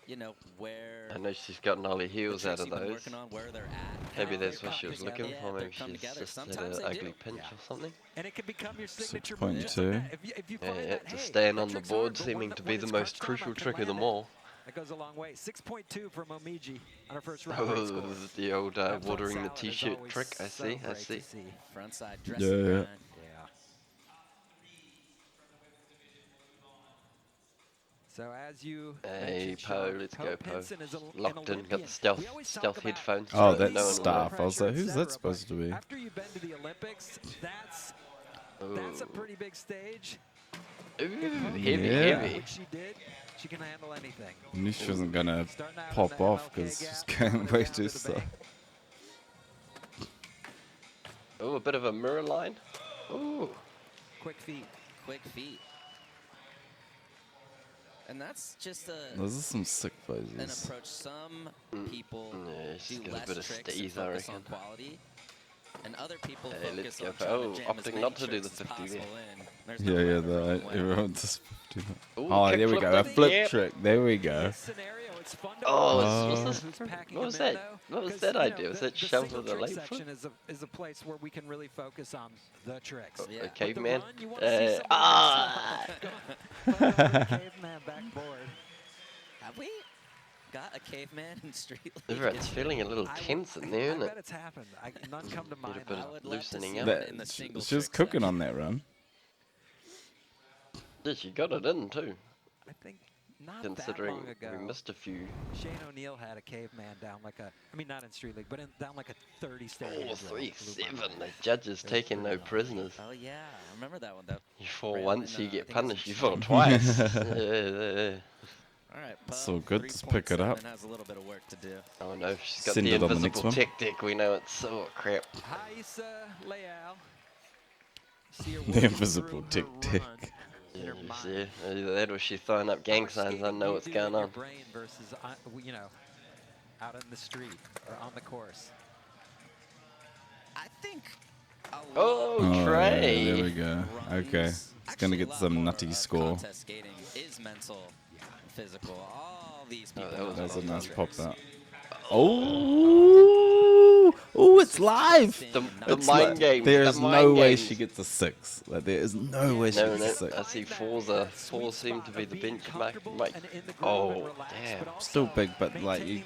Speaker 4: you know, where
Speaker 2: I know she's got gnarly
Speaker 4: the
Speaker 2: heels
Speaker 4: tricks
Speaker 2: out of
Speaker 4: you've been
Speaker 2: those.
Speaker 4: working on, where they're at.
Speaker 2: Maybe
Speaker 4: how
Speaker 2: that's
Speaker 4: they
Speaker 2: what she
Speaker 4: come
Speaker 2: was
Speaker 4: together.
Speaker 2: looking for.
Speaker 4: Yeah,
Speaker 2: Maybe
Speaker 4: they come
Speaker 2: she's
Speaker 4: together.
Speaker 2: just had
Speaker 4: Sometimes
Speaker 2: an
Speaker 4: they
Speaker 2: ugly
Speaker 4: do.
Speaker 2: pinch or something.
Speaker 3: And it can become your signature
Speaker 1: 6.2.
Speaker 3: move just like that. If you find
Speaker 2: Yeah,
Speaker 3: that,
Speaker 2: to
Speaker 3: hey,
Speaker 2: stand
Speaker 3: that
Speaker 2: on the
Speaker 3: trick's
Speaker 2: board
Speaker 3: hard, but
Speaker 2: seeming
Speaker 3: when
Speaker 2: to be the
Speaker 3: it's
Speaker 2: most
Speaker 3: crunch time,
Speaker 2: crucial
Speaker 3: I can
Speaker 2: trick of
Speaker 3: land
Speaker 2: them
Speaker 3: it.
Speaker 2: all.
Speaker 3: That goes a long way. 6.2 from Momiji on her first round rate
Speaker 2: Oh,
Speaker 3: score.
Speaker 2: the old
Speaker 3: That front
Speaker 2: watering the
Speaker 3: salad is
Speaker 2: t-shirt
Speaker 3: always
Speaker 2: trick. I
Speaker 3: so
Speaker 2: see, I
Speaker 3: great
Speaker 2: see.
Speaker 3: to see.
Speaker 4: Front side
Speaker 1: Yeah,
Speaker 4: dressing
Speaker 1: yeah.
Speaker 4: grind.
Speaker 3: Yeah. So as you
Speaker 2: Hey,
Speaker 3: mentioned,
Speaker 2: Poe,
Speaker 3: Sean,
Speaker 2: let's
Speaker 3: Poe
Speaker 2: go, Poe.
Speaker 3: Pinson is an
Speaker 2: Locked in, got
Speaker 3: Olympian.
Speaker 2: the stealth
Speaker 3: We always talk about
Speaker 2: headphones.
Speaker 1: Oh,
Speaker 2: so
Speaker 1: that's
Speaker 2: no one will know.
Speaker 1: staff. I was like, who's that
Speaker 3: etc.,
Speaker 1: supposed to be?
Speaker 3: After you've been to the Olympics, that's a
Speaker 2: Ooh.
Speaker 3: pretty big stage.
Speaker 2: Ooh,
Speaker 3: If
Speaker 2: heavy,
Speaker 1: Yeah.
Speaker 2: heavy.
Speaker 3: Which she did, she can handle anything.
Speaker 1: I knew she wasn't gonna
Speaker 3: Starting out in
Speaker 1: pop
Speaker 3: the
Speaker 1: off
Speaker 3: MLK
Speaker 1: because
Speaker 3: gap,
Speaker 1: she's
Speaker 3: throwing
Speaker 1: going
Speaker 3: it
Speaker 1: way
Speaker 3: down
Speaker 1: too
Speaker 3: to the
Speaker 1: slow.
Speaker 3: bank.
Speaker 2: Oh, a bit of a mirror line. Ooh.
Speaker 3: Quick feet.
Speaker 4: Quick feet. And that's just
Speaker 1: Those are some sick
Speaker 4: an
Speaker 1: poses.
Speaker 4: approach. Some people
Speaker 2: Yeah, she's
Speaker 4: do
Speaker 2: got a
Speaker 4: less
Speaker 2: bit of
Speaker 4: tricks and
Speaker 2: steez, I
Speaker 4: focus on
Speaker 2: reckon.
Speaker 4: quality, and other people
Speaker 2: Hey,
Speaker 4: focus
Speaker 2: let's go
Speaker 4: on
Speaker 2: for-
Speaker 4: trying
Speaker 2: oh,
Speaker 4: to jam as
Speaker 2: opting
Speaker 4: many
Speaker 2: not to do the
Speaker 4: tricks as
Speaker 2: 50 there.
Speaker 4: possible in. There's
Speaker 1: Yeah,
Speaker 4: no
Speaker 1: yeah,
Speaker 4: right or wrong way.
Speaker 1: everyone just do that.
Speaker 2: Ooh,
Speaker 1: Oh,
Speaker 2: kick
Speaker 1: there we
Speaker 2: flip
Speaker 1: go. A
Speaker 2: thing.
Speaker 1: flip
Speaker 2: Yep.
Speaker 1: trick. There we
Speaker 3: In
Speaker 1: go.
Speaker 3: this scenario, it's fun to
Speaker 2: Oh,
Speaker 3: watch
Speaker 2: what's
Speaker 3: who's
Speaker 2: this?
Speaker 3: packing
Speaker 2: What was
Speaker 3: them in,
Speaker 2: that?
Speaker 3: though,
Speaker 2: What was
Speaker 3: 'cause,
Speaker 2: that
Speaker 3: you know,
Speaker 2: idea? Was that
Speaker 3: the
Speaker 2: shove
Speaker 3: single
Speaker 2: with the
Speaker 3: trick
Speaker 2: leg flip?
Speaker 3: section is a place where we can really focus on the tricks.
Speaker 4: Yeah.
Speaker 2: A
Speaker 4: But the
Speaker 2: caveman?
Speaker 3: run, you wanna see somebody
Speaker 2: Ah!
Speaker 3: Put over the caveman backboard.
Speaker 4: Have we got a caveman in Street League?
Speaker 2: Everyone's feeling a little tense in there,
Speaker 3: I
Speaker 2: isn't
Speaker 3: bet
Speaker 2: it?
Speaker 3: it's happened. None come to mind.
Speaker 2: bit
Speaker 4: I
Speaker 2: of
Speaker 4: would love to
Speaker 2: loosening
Speaker 4: see
Speaker 2: up.
Speaker 4: that
Speaker 1: That,
Speaker 4: in the single
Speaker 1: she was
Speaker 4: trick
Speaker 1: cooking
Speaker 4: section.
Speaker 1: on that run.
Speaker 2: Yeah, she got it in too,
Speaker 3: I think not
Speaker 2: considering
Speaker 3: that long ago.
Speaker 2: we missed a few.
Speaker 3: Shane O'Neill had a caveman down like a, I mean, not in Street League, but down like a 30 stage.
Speaker 2: Oh, 3-7. The judges taking no prisoners.
Speaker 4: Oh yeah, I remember that one. That
Speaker 2: You fall
Speaker 4: ran
Speaker 2: once,
Speaker 4: in,
Speaker 2: you
Speaker 4: I
Speaker 2: get
Speaker 4: think it was in
Speaker 2: punished. You
Speaker 4: China.
Speaker 2: fall twice. Yeah.
Speaker 4: All right,
Speaker 1: So
Speaker 4: Poe,
Speaker 1: good, just pick it up.
Speaker 4: 3.7 has a little bit of work to do.
Speaker 2: Oh no, she's got
Speaker 1: Send
Speaker 2: the
Speaker 1: it on the next
Speaker 2: invisible
Speaker 1: one.
Speaker 2: tactic. We know it's so crap.
Speaker 3: Haisa Leal. See her
Speaker 1: The
Speaker 3: working
Speaker 1: invisible
Speaker 3: through her
Speaker 1: tic-tic.
Speaker 3: run in
Speaker 2: Yeah,
Speaker 3: her
Speaker 2: you
Speaker 3: mind.
Speaker 2: see, either that or she's throwing up
Speaker 3: How
Speaker 2: gang
Speaker 3: much
Speaker 2: signs. I
Speaker 3: skating
Speaker 2: know
Speaker 3: do
Speaker 2: what's
Speaker 3: you do
Speaker 2: going
Speaker 3: in your
Speaker 2: on.
Speaker 3: brain versus, you know, out in the street or on the course.
Speaker 4: I think. A
Speaker 2: Oh,
Speaker 4: lot of
Speaker 2: Trey.
Speaker 1: yeah, there we go. Okay,
Speaker 4: runs-
Speaker 1: it's gonna
Speaker 4: actually, a
Speaker 1: get
Speaker 4: lot
Speaker 1: some
Speaker 4: more
Speaker 1: nutty
Speaker 4: of
Speaker 1: score.
Speaker 4: Contest skating is mental, and physical. All these people.
Speaker 2: that was
Speaker 4: know
Speaker 1: That's a
Speaker 4: these
Speaker 1: nice
Speaker 4: tricks.
Speaker 1: pop that. Oh, oh, it's live.
Speaker 4: Just
Speaker 2: The
Speaker 4: in
Speaker 1: It's
Speaker 2: mind
Speaker 1: like-
Speaker 2: games,
Speaker 1: There
Speaker 2: the
Speaker 1: is no
Speaker 2: mind
Speaker 1: way
Speaker 2: games.
Speaker 1: she gets a 6. Like there is no way she
Speaker 2: No,
Speaker 1: gets
Speaker 2: no,
Speaker 1: a 6.
Speaker 2: I see four seem to be the benchmark.
Speaker 3: Oh,
Speaker 2: damn.
Speaker 1: Still big, but, like, you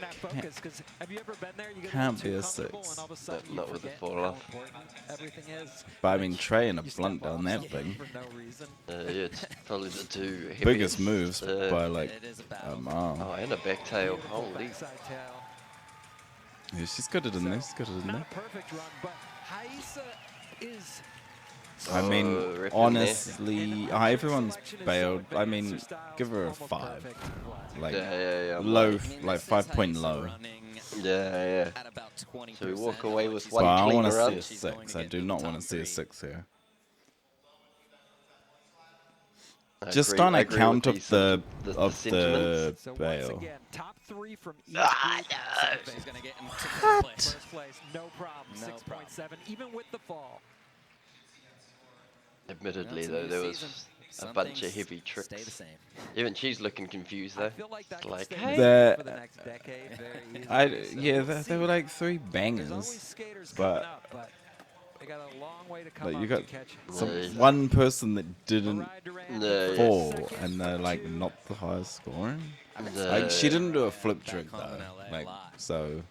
Speaker 3: Have you ever been there? You get
Speaker 1: can't
Speaker 3: too
Speaker 1: be a
Speaker 3: comfortable
Speaker 1: 6.
Speaker 3: and all of a sudden you
Speaker 2: Not with the
Speaker 3: forget
Speaker 2: fall
Speaker 3: how
Speaker 2: off.
Speaker 3: important everything is.
Speaker 1: But I mean, Trey and a
Speaker 3: You
Speaker 1: blunt
Speaker 3: step
Speaker 1: down
Speaker 3: off
Speaker 1: that
Speaker 3: something
Speaker 1: thing.
Speaker 3: for no reason.
Speaker 2: Yeah, it's probably the two heaviest.
Speaker 1: Biggest moves by like
Speaker 4: It is a
Speaker 1: a
Speaker 4: battle.
Speaker 1: mile.
Speaker 2: Oh, and a back tail.
Speaker 3: Beautiful
Speaker 2: Holy.
Speaker 3: backside tail.
Speaker 1: Yeah, she's got it in there. She's got it in
Speaker 3: Not
Speaker 1: there.
Speaker 3: a perfect run, but Haisa is.
Speaker 1: I mean,
Speaker 2: Oh, rip in there.
Speaker 1: honestly, everyone's bailed. I mean, give her a 5. Like
Speaker 2: Yeah.
Speaker 1: low,
Speaker 4: I mean,
Speaker 1: like
Speaker 4: this is
Speaker 1: 5-point
Speaker 4: Haisa
Speaker 1: low.
Speaker 4: running
Speaker 2: Yeah.
Speaker 4: at about 20%.
Speaker 2: So we walk away with
Speaker 4: She's
Speaker 2: one
Speaker 1: Well, I
Speaker 2: clean
Speaker 1: want to
Speaker 2: run.
Speaker 1: see a
Speaker 4: She's going to
Speaker 1: 6. I
Speaker 4: get
Speaker 1: do
Speaker 4: to the
Speaker 1: not
Speaker 4: top
Speaker 1: want to see a
Speaker 4: 3.
Speaker 1: 6 here.
Speaker 2: I
Speaker 1: Just
Speaker 2: agree-
Speaker 1: on
Speaker 2: I agree
Speaker 1: account
Speaker 2: with
Speaker 1: of
Speaker 2: the
Speaker 1: the
Speaker 2: sentiments.
Speaker 3: So once
Speaker 1: bail.
Speaker 3: again, top 3 from each
Speaker 2: Ah,
Speaker 3: group.
Speaker 2: no.
Speaker 4: She's going to get into first place.
Speaker 3: First place, no problem.
Speaker 4: No
Speaker 3: 6.7, even with the fall.
Speaker 2: Admittedly,
Speaker 4: That's a
Speaker 2: though,
Speaker 4: new
Speaker 2: there was
Speaker 4: season.
Speaker 2: a
Speaker 4: Some
Speaker 2: bunch of
Speaker 4: things
Speaker 2: heavy
Speaker 4: Stay the
Speaker 2: tricks.
Speaker 4: same.
Speaker 2: Even she's looking confused,
Speaker 3: I
Speaker 2: though.
Speaker 3: feel like that
Speaker 2: Like,
Speaker 3: could
Speaker 2: hey.
Speaker 3: stay for the next decade very easily.
Speaker 1: yeah,
Speaker 3: We'll
Speaker 1: they were
Speaker 3: see.
Speaker 1: like 3
Speaker 3: There's always
Speaker 1: bangers,
Speaker 3: skaters
Speaker 1: but-
Speaker 3: coming up, but they got a long way to come
Speaker 1: but
Speaker 3: up
Speaker 1: you
Speaker 3: to
Speaker 1: got
Speaker 3: catch
Speaker 2: Yeah.
Speaker 1: one person that didn't
Speaker 3: Mariah Duran
Speaker 2: Yeah,
Speaker 3: for
Speaker 2: yeah.
Speaker 1: fall,
Speaker 3: second,
Speaker 1: and they're like
Speaker 3: two.
Speaker 1: not the highest scoring.
Speaker 2: The-
Speaker 1: Like she didn't do a flip
Speaker 4: Back
Speaker 1: trick
Speaker 4: home
Speaker 1: though,
Speaker 4: in LA a
Speaker 1: like
Speaker 4: lot.
Speaker 1: so.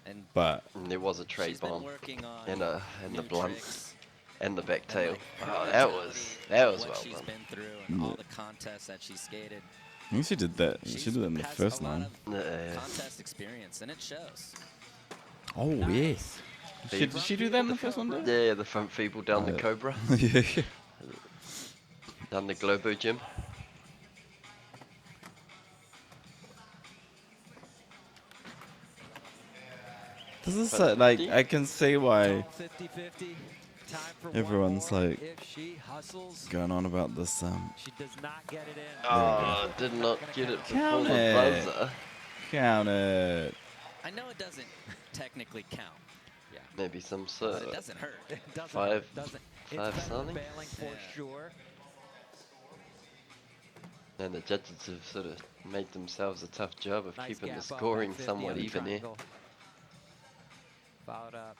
Speaker 4: And
Speaker 1: But
Speaker 2: There was a trade
Speaker 4: she's been
Speaker 2: bomb
Speaker 4: working on
Speaker 2: and the
Speaker 4: new
Speaker 2: blunt
Speaker 4: tricks
Speaker 2: and the back
Speaker 4: and,
Speaker 2: tail.
Speaker 4: like, her
Speaker 2: Oh,
Speaker 4: mentality,
Speaker 2: that was
Speaker 4: what
Speaker 2: well
Speaker 4: she's
Speaker 2: done.
Speaker 4: been through and all the contests that she's skated.
Speaker 1: I think she did that.
Speaker 4: She's
Speaker 1: She did that in the
Speaker 4: has
Speaker 1: first
Speaker 4: a lot
Speaker 1: line.
Speaker 4: of
Speaker 2: Yeah.
Speaker 4: contest experience, and it shows.
Speaker 1: Oh yes. Did she do that in the first one? Too?
Speaker 2: Yeah, the front feeble down the Cobra,
Speaker 1: yeah.
Speaker 2: down the Globo gym.
Speaker 1: This is like I can see why
Speaker 3: 50-50. Time for
Speaker 1: Everyone's
Speaker 3: one more.
Speaker 1: like-
Speaker 3: If she hustles,
Speaker 1: going on about this.
Speaker 3: she does not get it in.
Speaker 2: Oh, did not get it before
Speaker 1: Count
Speaker 2: the
Speaker 1: it.
Speaker 2: buzzer.
Speaker 1: Count it.
Speaker 4: I know it doesn't technically count,
Speaker 2: Maybe some
Speaker 4: but
Speaker 2: sort
Speaker 4: it
Speaker 2: of
Speaker 4: doesn't hurt.
Speaker 3: It doesn't.
Speaker 2: Five-
Speaker 3: Doesn't. It's
Speaker 2: five
Speaker 3: better than
Speaker 2: something?
Speaker 3: bailing for
Speaker 4: Yeah.
Speaker 3: sure.
Speaker 2: And the judges have sort of made themselves a tough job of
Speaker 3: Nice
Speaker 2: keeping the
Speaker 3: gap up at
Speaker 2: scoring
Speaker 3: 50
Speaker 2: somewhat
Speaker 3: on the
Speaker 2: even here.
Speaker 3: triangle. Followed up.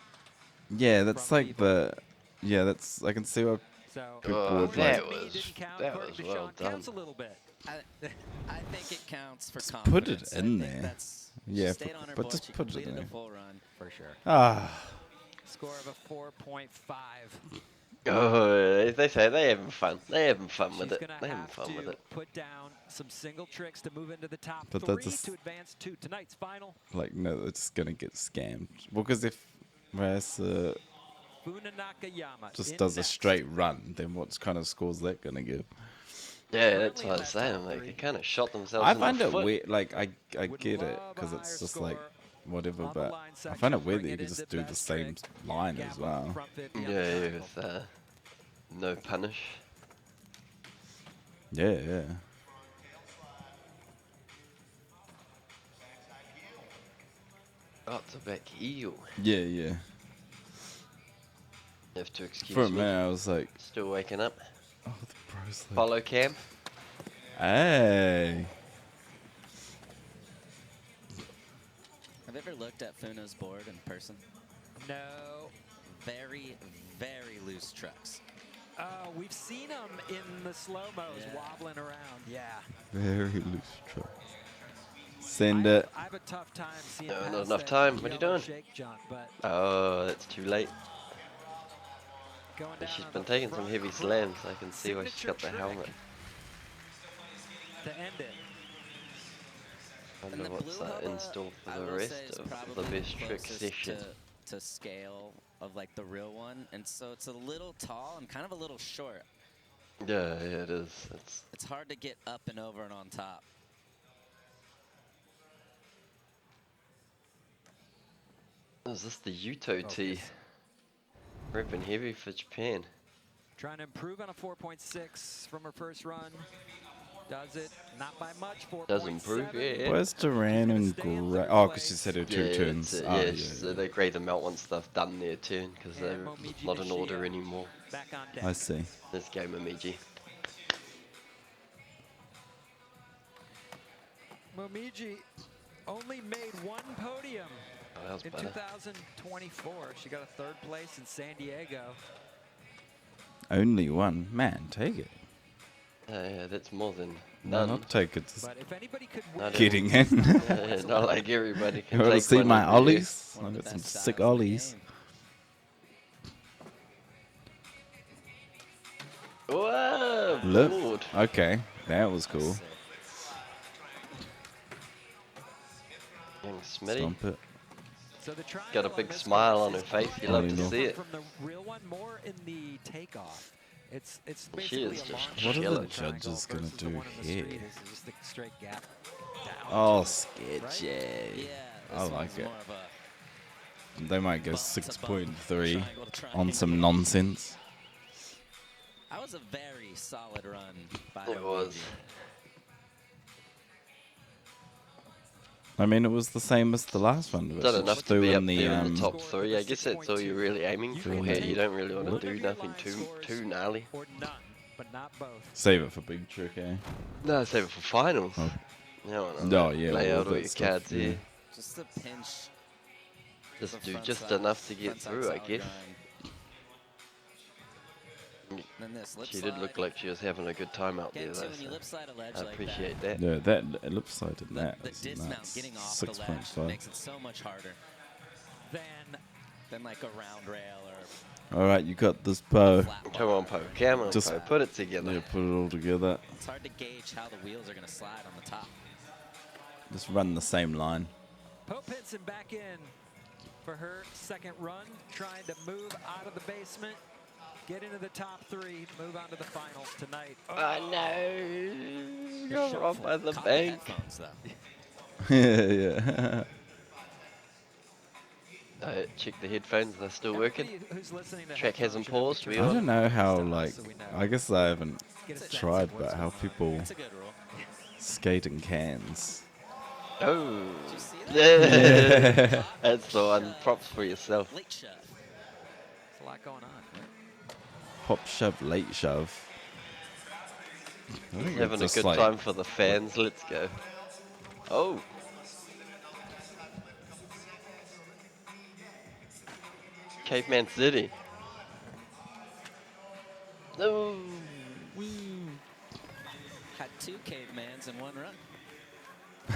Speaker 1: Yeah, that's
Speaker 3: From
Speaker 1: like
Speaker 3: people.
Speaker 1: the. Yeah, that's. I can see why.
Speaker 3: So
Speaker 1: People
Speaker 2: Oh,
Speaker 1: would
Speaker 2: that
Speaker 1: like-
Speaker 2: was well done.
Speaker 3: Counts a little bit.
Speaker 4: I think it counts for
Speaker 1: Just put
Speaker 4: confidence.
Speaker 1: it
Speaker 4: I
Speaker 1: in
Speaker 4: think
Speaker 1: there.
Speaker 4: That's,
Speaker 1: Yeah,
Speaker 4: she stayed on her
Speaker 1: but
Speaker 4: board,
Speaker 1: just
Speaker 4: she
Speaker 1: put it in
Speaker 4: completed
Speaker 1: there.
Speaker 4: a full run.
Speaker 3: For sure.
Speaker 1: Ah.
Speaker 3: Score of a 4.5.
Speaker 2: Oh, they say they having fun. They having fun
Speaker 3: She's
Speaker 2: with it.
Speaker 3: gonna
Speaker 2: They having
Speaker 3: have
Speaker 2: fun with
Speaker 3: to
Speaker 2: it.
Speaker 3: put down some single tricks to move into the top
Speaker 1: But
Speaker 3: 3
Speaker 1: that's just-
Speaker 3: to advance to tonight's final.
Speaker 1: Like, no, it's gonna get scammed. Well, because if Rasa
Speaker 3: Funa Nakayama
Speaker 1: just
Speaker 3: in
Speaker 1: does a
Speaker 3: next.
Speaker 1: straight run, then what kind of score's that gonna give?
Speaker 2: Yeah, that's
Speaker 3: Currently
Speaker 2: what
Speaker 3: in
Speaker 2: I'm
Speaker 3: that
Speaker 2: saying.
Speaker 3: top
Speaker 2: Like,
Speaker 3: three.
Speaker 2: they kind of shot themselves
Speaker 1: I
Speaker 2: in
Speaker 1: find
Speaker 2: the
Speaker 1: it
Speaker 2: foot.
Speaker 1: weird. Like, I
Speaker 3: Would
Speaker 1: get it
Speaker 3: love a
Speaker 1: because it's
Speaker 3: higher
Speaker 1: just like
Speaker 3: score
Speaker 1: whatever,
Speaker 3: on the
Speaker 1: but
Speaker 3: line
Speaker 1: I find it
Speaker 3: section,
Speaker 1: weird that
Speaker 3: bring
Speaker 1: you
Speaker 3: it
Speaker 1: can just
Speaker 3: into
Speaker 1: do the
Speaker 3: best
Speaker 1: same
Speaker 3: trick,
Speaker 1: line
Speaker 3: gap
Speaker 1: as
Speaker 3: up
Speaker 1: well.
Speaker 3: front 50 on the
Speaker 2: Yeah,
Speaker 3: triangle.
Speaker 2: with no punish.
Speaker 1: Yeah.
Speaker 2: Oh, it's a back heel.
Speaker 1: Yeah.
Speaker 2: You have to excuse
Speaker 1: For a
Speaker 2: me.
Speaker 1: minute, I was like,
Speaker 2: Still waking up.
Speaker 1: oh, the bro's like,
Speaker 2: Follow cam.
Speaker 1: hey.
Speaker 4: Have you ever looked at Funa's board in person?
Speaker 3: No.
Speaker 4: Very, very loose trucks.
Speaker 3: We've seen them in the slow-mos
Speaker 4: Yeah.
Speaker 3: wobbling around. Yeah.
Speaker 1: Very loose truck. Send it.
Speaker 3: I have a tough time seeing
Speaker 2: No, not
Speaker 3: past
Speaker 2: enough
Speaker 3: that
Speaker 2: time. What are you
Speaker 3: yellow
Speaker 2: doing?
Speaker 3: shake jump, but
Speaker 2: Oh, that's too late.
Speaker 3: going down
Speaker 2: She's
Speaker 3: on
Speaker 2: been
Speaker 3: the
Speaker 2: taking some
Speaker 3: front
Speaker 2: heavy
Speaker 3: crook
Speaker 2: slams. I can see why she's
Speaker 3: signature
Speaker 2: got the
Speaker 3: trick
Speaker 2: helmet.
Speaker 3: to end it.
Speaker 4: And
Speaker 2: Wonder
Speaker 4: the
Speaker 2: what's
Speaker 4: blue
Speaker 2: in
Speaker 4: hubba,
Speaker 2: store for
Speaker 4: I
Speaker 2: the
Speaker 4: will
Speaker 2: rest
Speaker 4: say, is
Speaker 2: of the
Speaker 4: probably
Speaker 2: best trick
Speaker 4: closest
Speaker 2: session.
Speaker 4: to scale of like the real one, and so it's a little tall and kind of a little short.
Speaker 2: Yeah, it is.
Speaker 4: It's hard to get up and over and on top.
Speaker 2: Is this the Yuto tee? Ripping heavy for Japan.
Speaker 3: Trying to improve on a 4.6 from her first run. Does it? Not by much. 4.7.
Speaker 2: Does improve, yeah.
Speaker 1: Where's Duran and Gray? Oh, because she said her two
Speaker 2: Yeah,
Speaker 1: turns.
Speaker 2: it's,
Speaker 1: Oh,
Speaker 2: yeah,
Speaker 1: yeah,
Speaker 2: so
Speaker 1: yeah.
Speaker 2: they grade them out once they've done their turn because
Speaker 3: And
Speaker 2: they're
Speaker 3: Momiji
Speaker 2: not in order
Speaker 3: Nishio
Speaker 2: anymore.
Speaker 3: Back on deck.
Speaker 1: I see.
Speaker 2: This game, Momiji.
Speaker 3: Momiji only made one podium
Speaker 2: Oh, that was
Speaker 3: in
Speaker 2: better.
Speaker 3: 2024. She got a 3rd place in San Diego.
Speaker 1: Only one. Man, take it.
Speaker 2: Yeah, that's more than
Speaker 1: No,
Speaker 2: none.
Speaker 1: not take it. Just
Speaker 3: But if anybody could
Speaker 2: Not
Speaker 3: win,
Speaker 1: getting in.
Speaker 2: Yeah, not like everybody can
Speaker 1: You want to
Speaker 2: take
Speaker 1: see
Speaker 2: one
Speaker 1: my
Speaker 2: every year.
Speaker 1: ollies?
Speaker 4: One
Speaker 1: I
Speaker 4: of the
Speaker 1: got some
Speaker 4: best
Speaker 1: sick
Speaker 4: styles in the
Speaker 1: ollies.
Speaker 4: game.
Speaker 2: Whoa,
Speaker 1: Look.
Speaker 2: board.
Speaker 1: Okay, that was cool.
Speaker 4: Sick.
Speaker 2: Young Smitty.
Speaker 1: Stomp it.
Speaker 3: so the triangle
Speaker 2: Got a
Speaker 3: on
Speaker 2: big
Speaker 3: this
Speaker 2: smile
Speaker 3: course
Speaker 2: on her
Speaker 3: is
Speaker 2: face.
Speaker 3: quite
Speaker 2: You love
Speaker 1: to
Speaker 3: different
Speaker 2: see it.
Speaker 3: From the real one, more in the takeoff. It's
Speaker 2: She
Speaker 3: basically
Speaker 2: is
Speaker 3: a
Speaker 2: just
Speaker 3: long
Speaker 1: What are the
Speaker 2: chilling.
Speaker 3: triangle
Speaker 1: judges gonna
Speaker 3: versus the
Speaker 1: do
Speaker 3: one in the
Speaker 1: here?
Speaker 3: street is just a straight gap down.
Speaker 1: Oh,
Speaker 3: to it.
Speaker 1: sketchy.
Speaker 4: Yeah,
Speaker 1: I
Speaker 4: this
Speaker 1: like
Speaker 4: one's
Speaker 1: it.
Speaker 4: more of a
Speaker 1: They might go
Speaker 4: bump to bump,
Speaker 1: 6.3
Speaker 4: triangle to triangle.
Speaker 1: on some nonsense.
Speaker 4: That was a very solid run by
Speaker 2: It was.
Speaker 4: Momiji.
Speaker 1: I mean, it was the same as the last one. But
Speaker 2: Done
Speaker 1: she
Speaker 2: enough
Speaker 1: just
Speaker 2: to
Speaker 1: threw
Speaker 2: be up
Speaker 1: in
Speaker 2: there in the
Speaker 1: the
Speaker 2: top 3. I guess that's all you're really aiming for here. You don't really want to do nothing too gnarly.
Speaker 3: Or none, but not both.
Speaker 1: save it for big trick, eh?
Speaker 2: No, save it for finals.
Speaker 1: Oh.
Speaker 2: No,
Speaker 1: No, yeah,
Speaker 2: lay
Speaker 1: all
Speaker 2: out all
Speaker 1: that
Speaker 2: your
Speaker 1: stuff,
Speaker 2: cards
Speaker 1: yeah.
Speaker 2: here.
Speaker 4: Just a pinch.
Speaker 2: Just
Speaker 4: the
Speaker 2: do
Speaker 4: front
Speaker 2: just
Speaker 4: side-
Speaker 2: enough to get
Speaker 4: front side
Speaker 2: through, I
Speaker 4: solid
Speaker 2: guess.
Speaker 4: grind. Then this lip
Speaker 2: She did look
Speaker 4: slide.
Speaker 2: like she was having a good time out there,
Speaker 4: Getting to
Speaker 2: though.
Speaker 4: when you
Speaker 2: So
Speaker 4: lip slide a ledge
Speaker 2: I
Speaker 4: like
Speaker 2: appreciate
Speaker 4: that.
Speaker 2: that.
Speaker 1: Yeah, that it looks like in
Speaker 4: The,
Speaker 1: that.
Speaker 4: the
Speaker 1: is
Speaker 4: dismount
Speaker 1: nuts.
Speaker 4: getting off the ledge
Speaker 1: 6.5.
Speaker 4: makes it so much harder than like a round rail or
Speaker 1: All right, you got this, Poe.
Speaker 4: flat
Speaker 2: Come
Speaker 4: bar.
Speaker 2: on, Poe. Come on,
Speaker 1: Just-
Speaker 2: Poe. Put it together.
Speaker 1: Yeah, put it all together.
Speaker 4: It's hard to gauge how the wheels are going to slide on the top.
Speaker 1: Just run the same line.
Speaker 3: Pope Hinson back in for her 2nd run, trying to move out of the basement, get into the top 3, move on to the finals tonight.
Speaker 2: Oh, no.
Speaker 4: The
Speaker 2: Go
Speaker 4: shuffle.
Speaker 2: off by the
Speaker 4: Caught
Speaker 2: bank.
Speaker 4: headphones, though.
Speaker 1: Yeah.
Speaker 2: Check the headphones. They're still working.
Speaker 3: Everybody who's listening to
Speaker 2: Track
Speaker 3: headphones
Speaker 2: hasn't
Speaker 3: should have
Speaker 2: paused,
Speaker 3: to
Speaker 2: we
Speaker 3: turn
Speaker 1: I
Speaker 2: are.
Speaker 1: don't know how,
Speaker 3: so we
Speaker 1: like,
Speaker 3: know.
Speaker 1: I guess I haven't
Speaker 3: Get a sense of
Speaker 1: tried,
Speaker 3: what's
Speaker 1: but how
Speaker 3: going on.
Speaker 1: people
Speaker 4: That's a good rule.
Speaker 1: skate in cans.
Speaker 2: Oh.
Speaker 4: Did you see that?
Speaker 1: Yeah.
Speaker 2: That's the one. Props for yourself.
Speaker 4: Late shove.
Speaker 3: There's a lot going on.
Speaker 1: Hop, shove, late shove. I think
Speaker 2: Having a
Speaker 1: it's
Speaker 2: good
Speaker 1: just like
Speaker 2: time for the fans. Let's go. Oh. Caveman City. No.
Speaker 4: Had 2 cavemans in 1 run.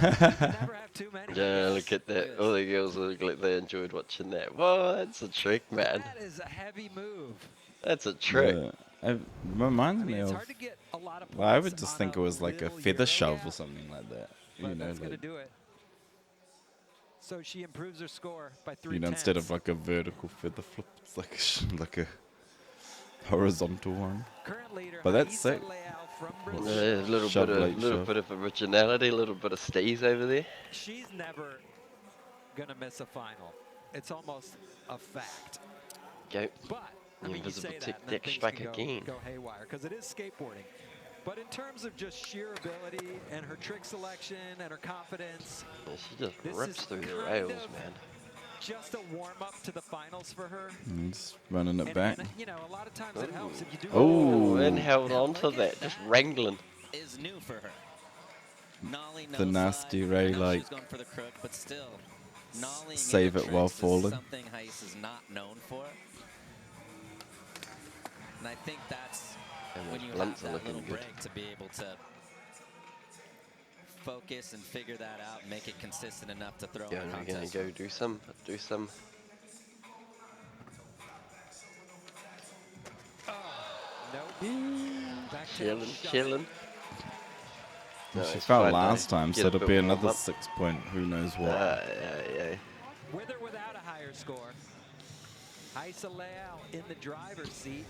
Speaker 3: Never have too many.
Speaker 2: Yeah,
Speaker 3: Yes.
Speaker 2: look at that.
Speaker 4: Look at
Speaker 2: All
Speaker 4: this.
Speaker 2: the girls look like they enjoyed watching that. Whoa, that's a trick, man.
Speaker 3: That is a heavy move.
Speaker 2: That's a trick.
Speaker 1: it reminds
Speaker 3: I mean,
Speaker 1: me
Speaker 3: it's
Speaker 1: of.
Speaker 3: hard to get a lot of
Speaker 1: Well, I
Speaker 3: points
Speaker 1: would just
Speaker 3: on
Speaker 1: think it was like a
Speaker 3: little
Speaker 1: feather
Speaker 3: Euro
Speaker 1: shove
Speaker 3: gap,
Speaker 1: or something like that.
Speaker 3: but
Speaker 1: You know,
Speaker 3: that's going to
Speaker 1: like,
Speaker 3: do it. So she improves her score by 3
Speaker 1: you know, instead of like a vertical feather flip, it's like like a horizontal one.
Speaker 3: Current leader,
Speaker 1: But that's
Speaker 3: Raisa
Speaker 1: sick.
Speaker 3: Leal from
Speaker 1: Well,
Speaker 3: Brazil.
Speaker 2: A little
Speaker 1: Shove,
Speaker 2: bit of
Speaker 1: late shove.
Speaker 2: originality, a little bit of steez over there.
Speaker 3: She's never going to miss a final. It's almost a fact.
Speaker 2: Go.
Speaker 3: But, I
Speaker 2: The
Speaker 3: mean, you
Speaker 2: invisible
Speaker 3: say that,
Speaker 2: tick
Speaker 3: and then
Speaker 2: deck
Speaker 3: things
Speaker 2: strike
Speaker 3: can
Speaker 2: again.
Speaker 3: go haywire, because it is skateboarding. But in terms of just sheer ability and her trick selection and her confidence,
Speaker 2: Yeah, she just
Speaker 3: this
Speaker 2: rips
Speaker 3: is
Speaker 2: through the
Speaker 3: kind
Speaker 2: rails,
Speaker 3: of
Speaker 2: man.
Speaker 3: just a warm-up to the finals for her.
Speaker 1: And just running it
Speaker 3: And,
Speaker 1: back.
Speaker 3: you know, a lot of times it helps if you do.
Speaker 1: Oh.
Speaker 2: And held
Speaker 4: Now
Speaker 2: on to
Speaker 4: look at
Speaker 2: that, just
Speaker 4: that.
Speaker 2: wrangling.
Speaker 4: Is new for her. Nollie, no
Speaker 1: The nasty
Speaker 4: slide.
Speaker 1: Ray,
Speaker 4: I know she
Speaker 1: like,
Speaker 4: was going for the crook, but still, nollieing
Speaker 1: save
Speaker 4: into
Speaker 1: it while
Speaker 4: tricks
Speaker 1: falling.
Speaker 4: is something Heiss is not known for. And I think that's
Speaker 2: And
Speaker 4: when
Speaker 2: those
Speaker 4: you
Speaker 2: blunts
Speaker 4: have
Speaker 2: are
Speaker 4: that
Speaker 2: looking
Speaker 4: little
Speaker 2: good.
Speaker 4: break to be able to focus and figure that out and make it consistent enough to throw in
Speaker 2: Yeah,
Speaker 4: the
Speaker 2: we're gonna
Speaker 4: contest.
Speaker 2: go do some.
Speaker 3: Nope. Back tail
Speaker 2: Chilling,
Speaker 3: shove.
Speaker 2: chilling. No,
Speaker 1: She
Speaker 2: it's
Speaker 1: fell
Speaker 2: fine,
Speaker 1: last
Speaker 2: though.
Speaker 1: time,
Speaker 2: Get
Speaker 1: so
Speaker 2: a
Speaker 1: it'll
Speaker 2: bit
Speaker 1: be
Speaker 2: warm
Speaker 1: another
Speaker 2: up.
Speaker 1: 6 point, who knows what.
Speaker 2: Yeah.
Speaker 3: With or without a higher score. Raisa Leal in the driver's seat.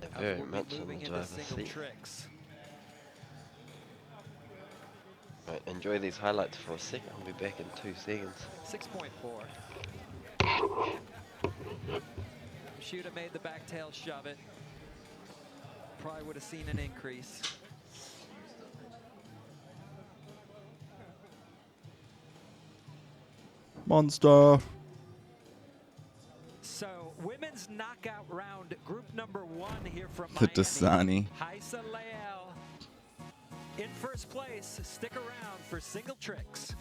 Speaker 3: as
Speaker 2: Very
Speaker 3: we'll be
Speaker 2: much in
Speaker 3: moving
Speaker 2: the
Speaker 3: into
Speaker 2: driver's
Speaker 3: single
Speaker 2: seat.
Speaker 3: tricks.
Speaker 2: Right, enjoy these highlights for a second. I'll be back in 2 seconds.
Speaker 3: 6.4. She'd have made the back tail shove it. Probably would have seen an increase.
Speaker 1: Monster.
Speaker 3: So, women's knockout round, group number 1 here from
Speaker 1: The
Speaker 3: Miami.
Speaker 1: Dasani.
Speaker 3: Raisa Leal in first place. Stick around for single tricks.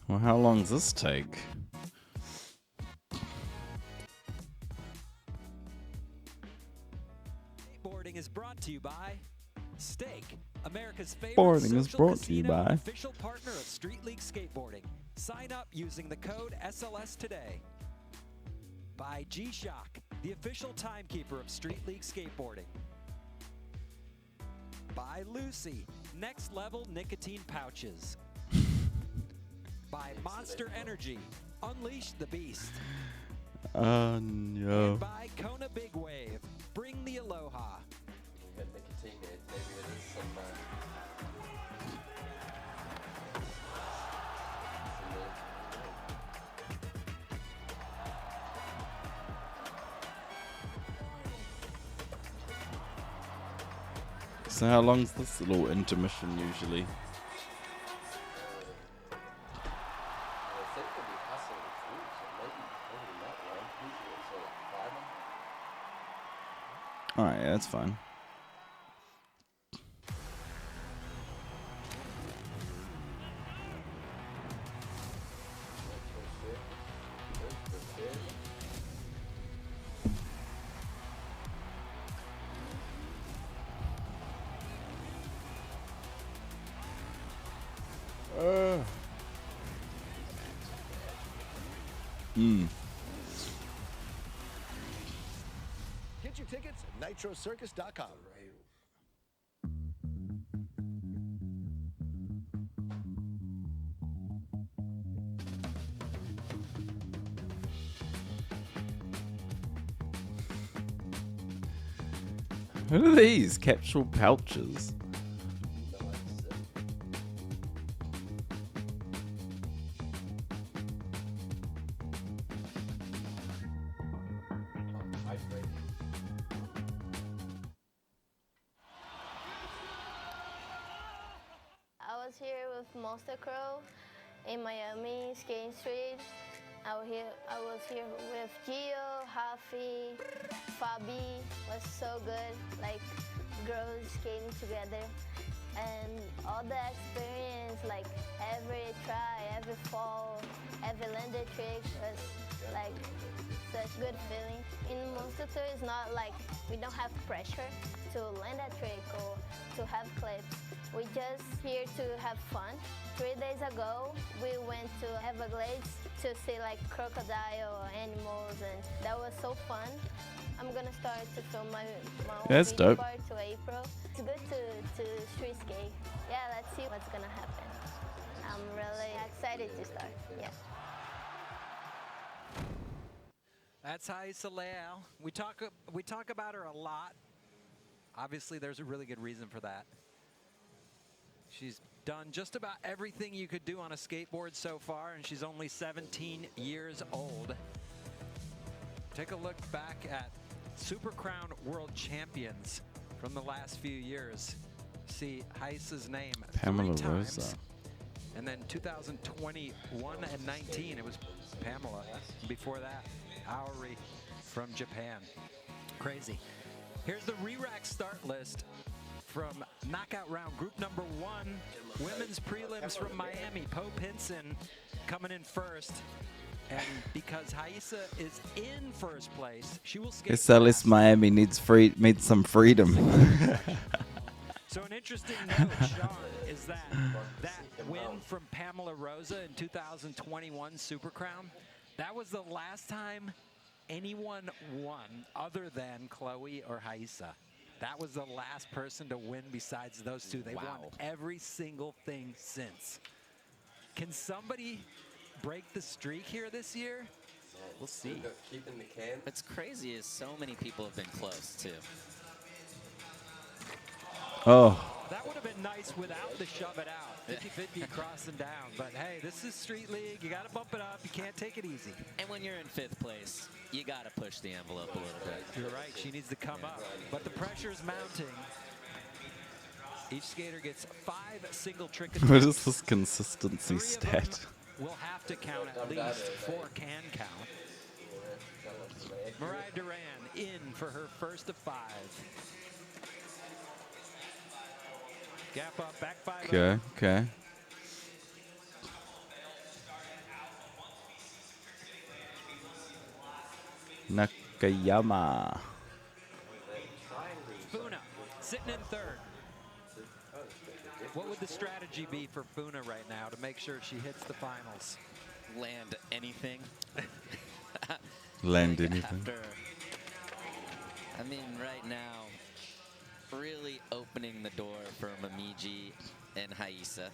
Speaker 1: Well, how long does this take?
Speaker 3: Skateboarding is brought to you by Steak, America's favorite
Speaker 1: Boarding is
Speaker 3: social
Speaker 1: brought to you
Speaker 3: casino and
Speaker 1: by-
Speaker 3: official partner of Street League Skateboarding. Sign up using the code SLS today. By G-Shock, the official timekeeper of Street League Skateboarding. By Lucy, next level nicotine pouches. By Monster Energy, unleash the beast.
Speaker 1: No.
Speaker 3: And by Kona Big Wave, bring the aloha.
Speaker 1: So how long's this little intermission usually? Alright, yeah, that's fine.
Speaker 6: Get your tickets at nitrocircus.com.
Speaker 1: What are these? Capsule pouches.
Speaker 7: I was here with Monster Crow in Miami, Skating Street. I was here with Gio, Hafi, Fabi. Was so good, like girls skating together, and all the experience, like every try, every fall, every landed trick was like such good feeling. In Monster Tour, it's not like we don't have pressure to land a trick or to have clips. We just here to have fun. 3 days ago, we went to Everglades to see like crocodile animals, and that was so fun. I'm gonna start to film my own
Speaker 1: That's
Speaker 7: video
Speaker 1: dope.
Speaker 7: part to April. It's good to street skate. Yeah, let's see what's gonna happen. I'm really excited to start. Yeah.
Speaker 3: That's Haisa Leal. We talk about her a lot. Obviously, there's a really good reason for that. She's done just about everything you could do on a skateboard so far, and she's only 17 years old. Take a look back at Super Crown World Champions from the last few years. See Heisa's name
Speaker 1: Pamela
Speaker 3: 3 times.
Speaker 1: Rosa.
Speaker 3: And then 2021 and 19, it was Pamela. Before that, Aori from Japan. Crazy. Here's the re-rack start list from knockout round group number 1. Women's prelims from Miami. Poe Pinson coming in first. And because Haisa is in first place, she will skate
Speaker 1: SLS
Speaker 3: fast.
Speaker 1: Miami needs some freedom.
Speaker 3: So an interesting note, Sean, is that win from Pamela Rosa in 2021 Super Crown, that was the last time anyone won other than Chloe or Haisa. That was the last person to win besides those two. They won every single thing since. Can somebody break the streak here this year? We'll see.
Speaker 2: Keeping the can.
Speaker 4: What's crazy is so many people have been close, too.
Speaker 1: Oh,
Speaker 3: That would have been nice without the shove it out. 50-50 crossing down. But hey, this is Street League. You got to bump it up. You can't take it easy.
Speaker 4: And when you're in 5th place, you got to push the envelope a little bit.
Speaker 3: You're right. She needs to come up. But the pressure is mounting. Each skater gets 5 single trick attempts.
Speaker 1: what is this consistency
Speaker 3: 3 of them
Speaker 1: stat?
Speaker 3: will have to count at least. 4 can count. Mariah Duran in for her first of 5. Gap up, back 5.
Speaker 1: Okay, okay. Nakayama.
Speaker 3: Funa sitting in 3rd. What would the strategy be for Funa right now to make sure she hits the finals?
Speaker 4: Land anything.
Speaker 1: Land anything.
Speaker 4: After, I mean, right now, really opening the door for Momiji and Haisa.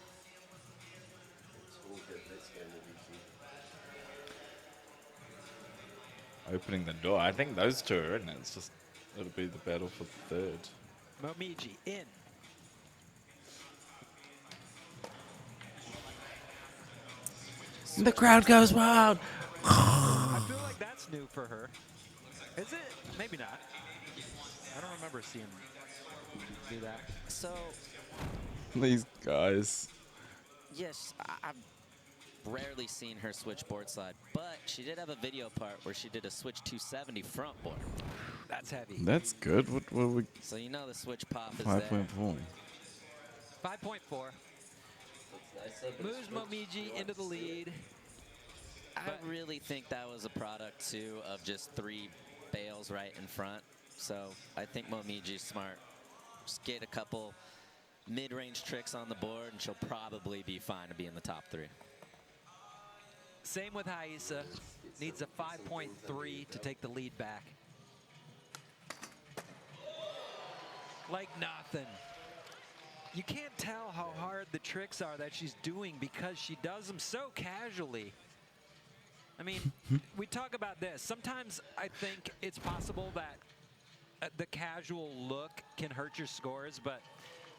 Speaker 1: Opening the door. I think those two are in it. It's just, it'll be the battle for 3rd.
Speaker 3: Momiji in.
Speaker 1: The crowd goes wild.
Speaker 3: I feel like that's new for her. Is it? Maybe not. I don't remember seeing do that.
Speaker 4: So,
Speaker 1: These guys.
Speaker 4: yes, I've rarely seen her switch board slide, but she did have a video part where she did a switch 270 front board.
Speaker 3: That's heavy.
Speaker 1: That's good. What were we?
Speaker 4: So you know the switch pop is there.
Speaker 1: 5.4.
Speaker 3: 5.4. Moves Momiji into the lead.
Speaker 4: I really think that was a product, too, of just 3 bails right in front. So I think Momiji's smart. Just get a couple mid-range tricks on the board, and she'll probably be fine to be in the top 3.
Speaker 3: Same with Haisa. Needs a 5.3 to take the lead back. Like nothing. You can't tell how hard the tricks are that she's doing because she does them so casually. I mean, we talk about this. Sometimes I think it's possible that the casual look can hurt your scores, but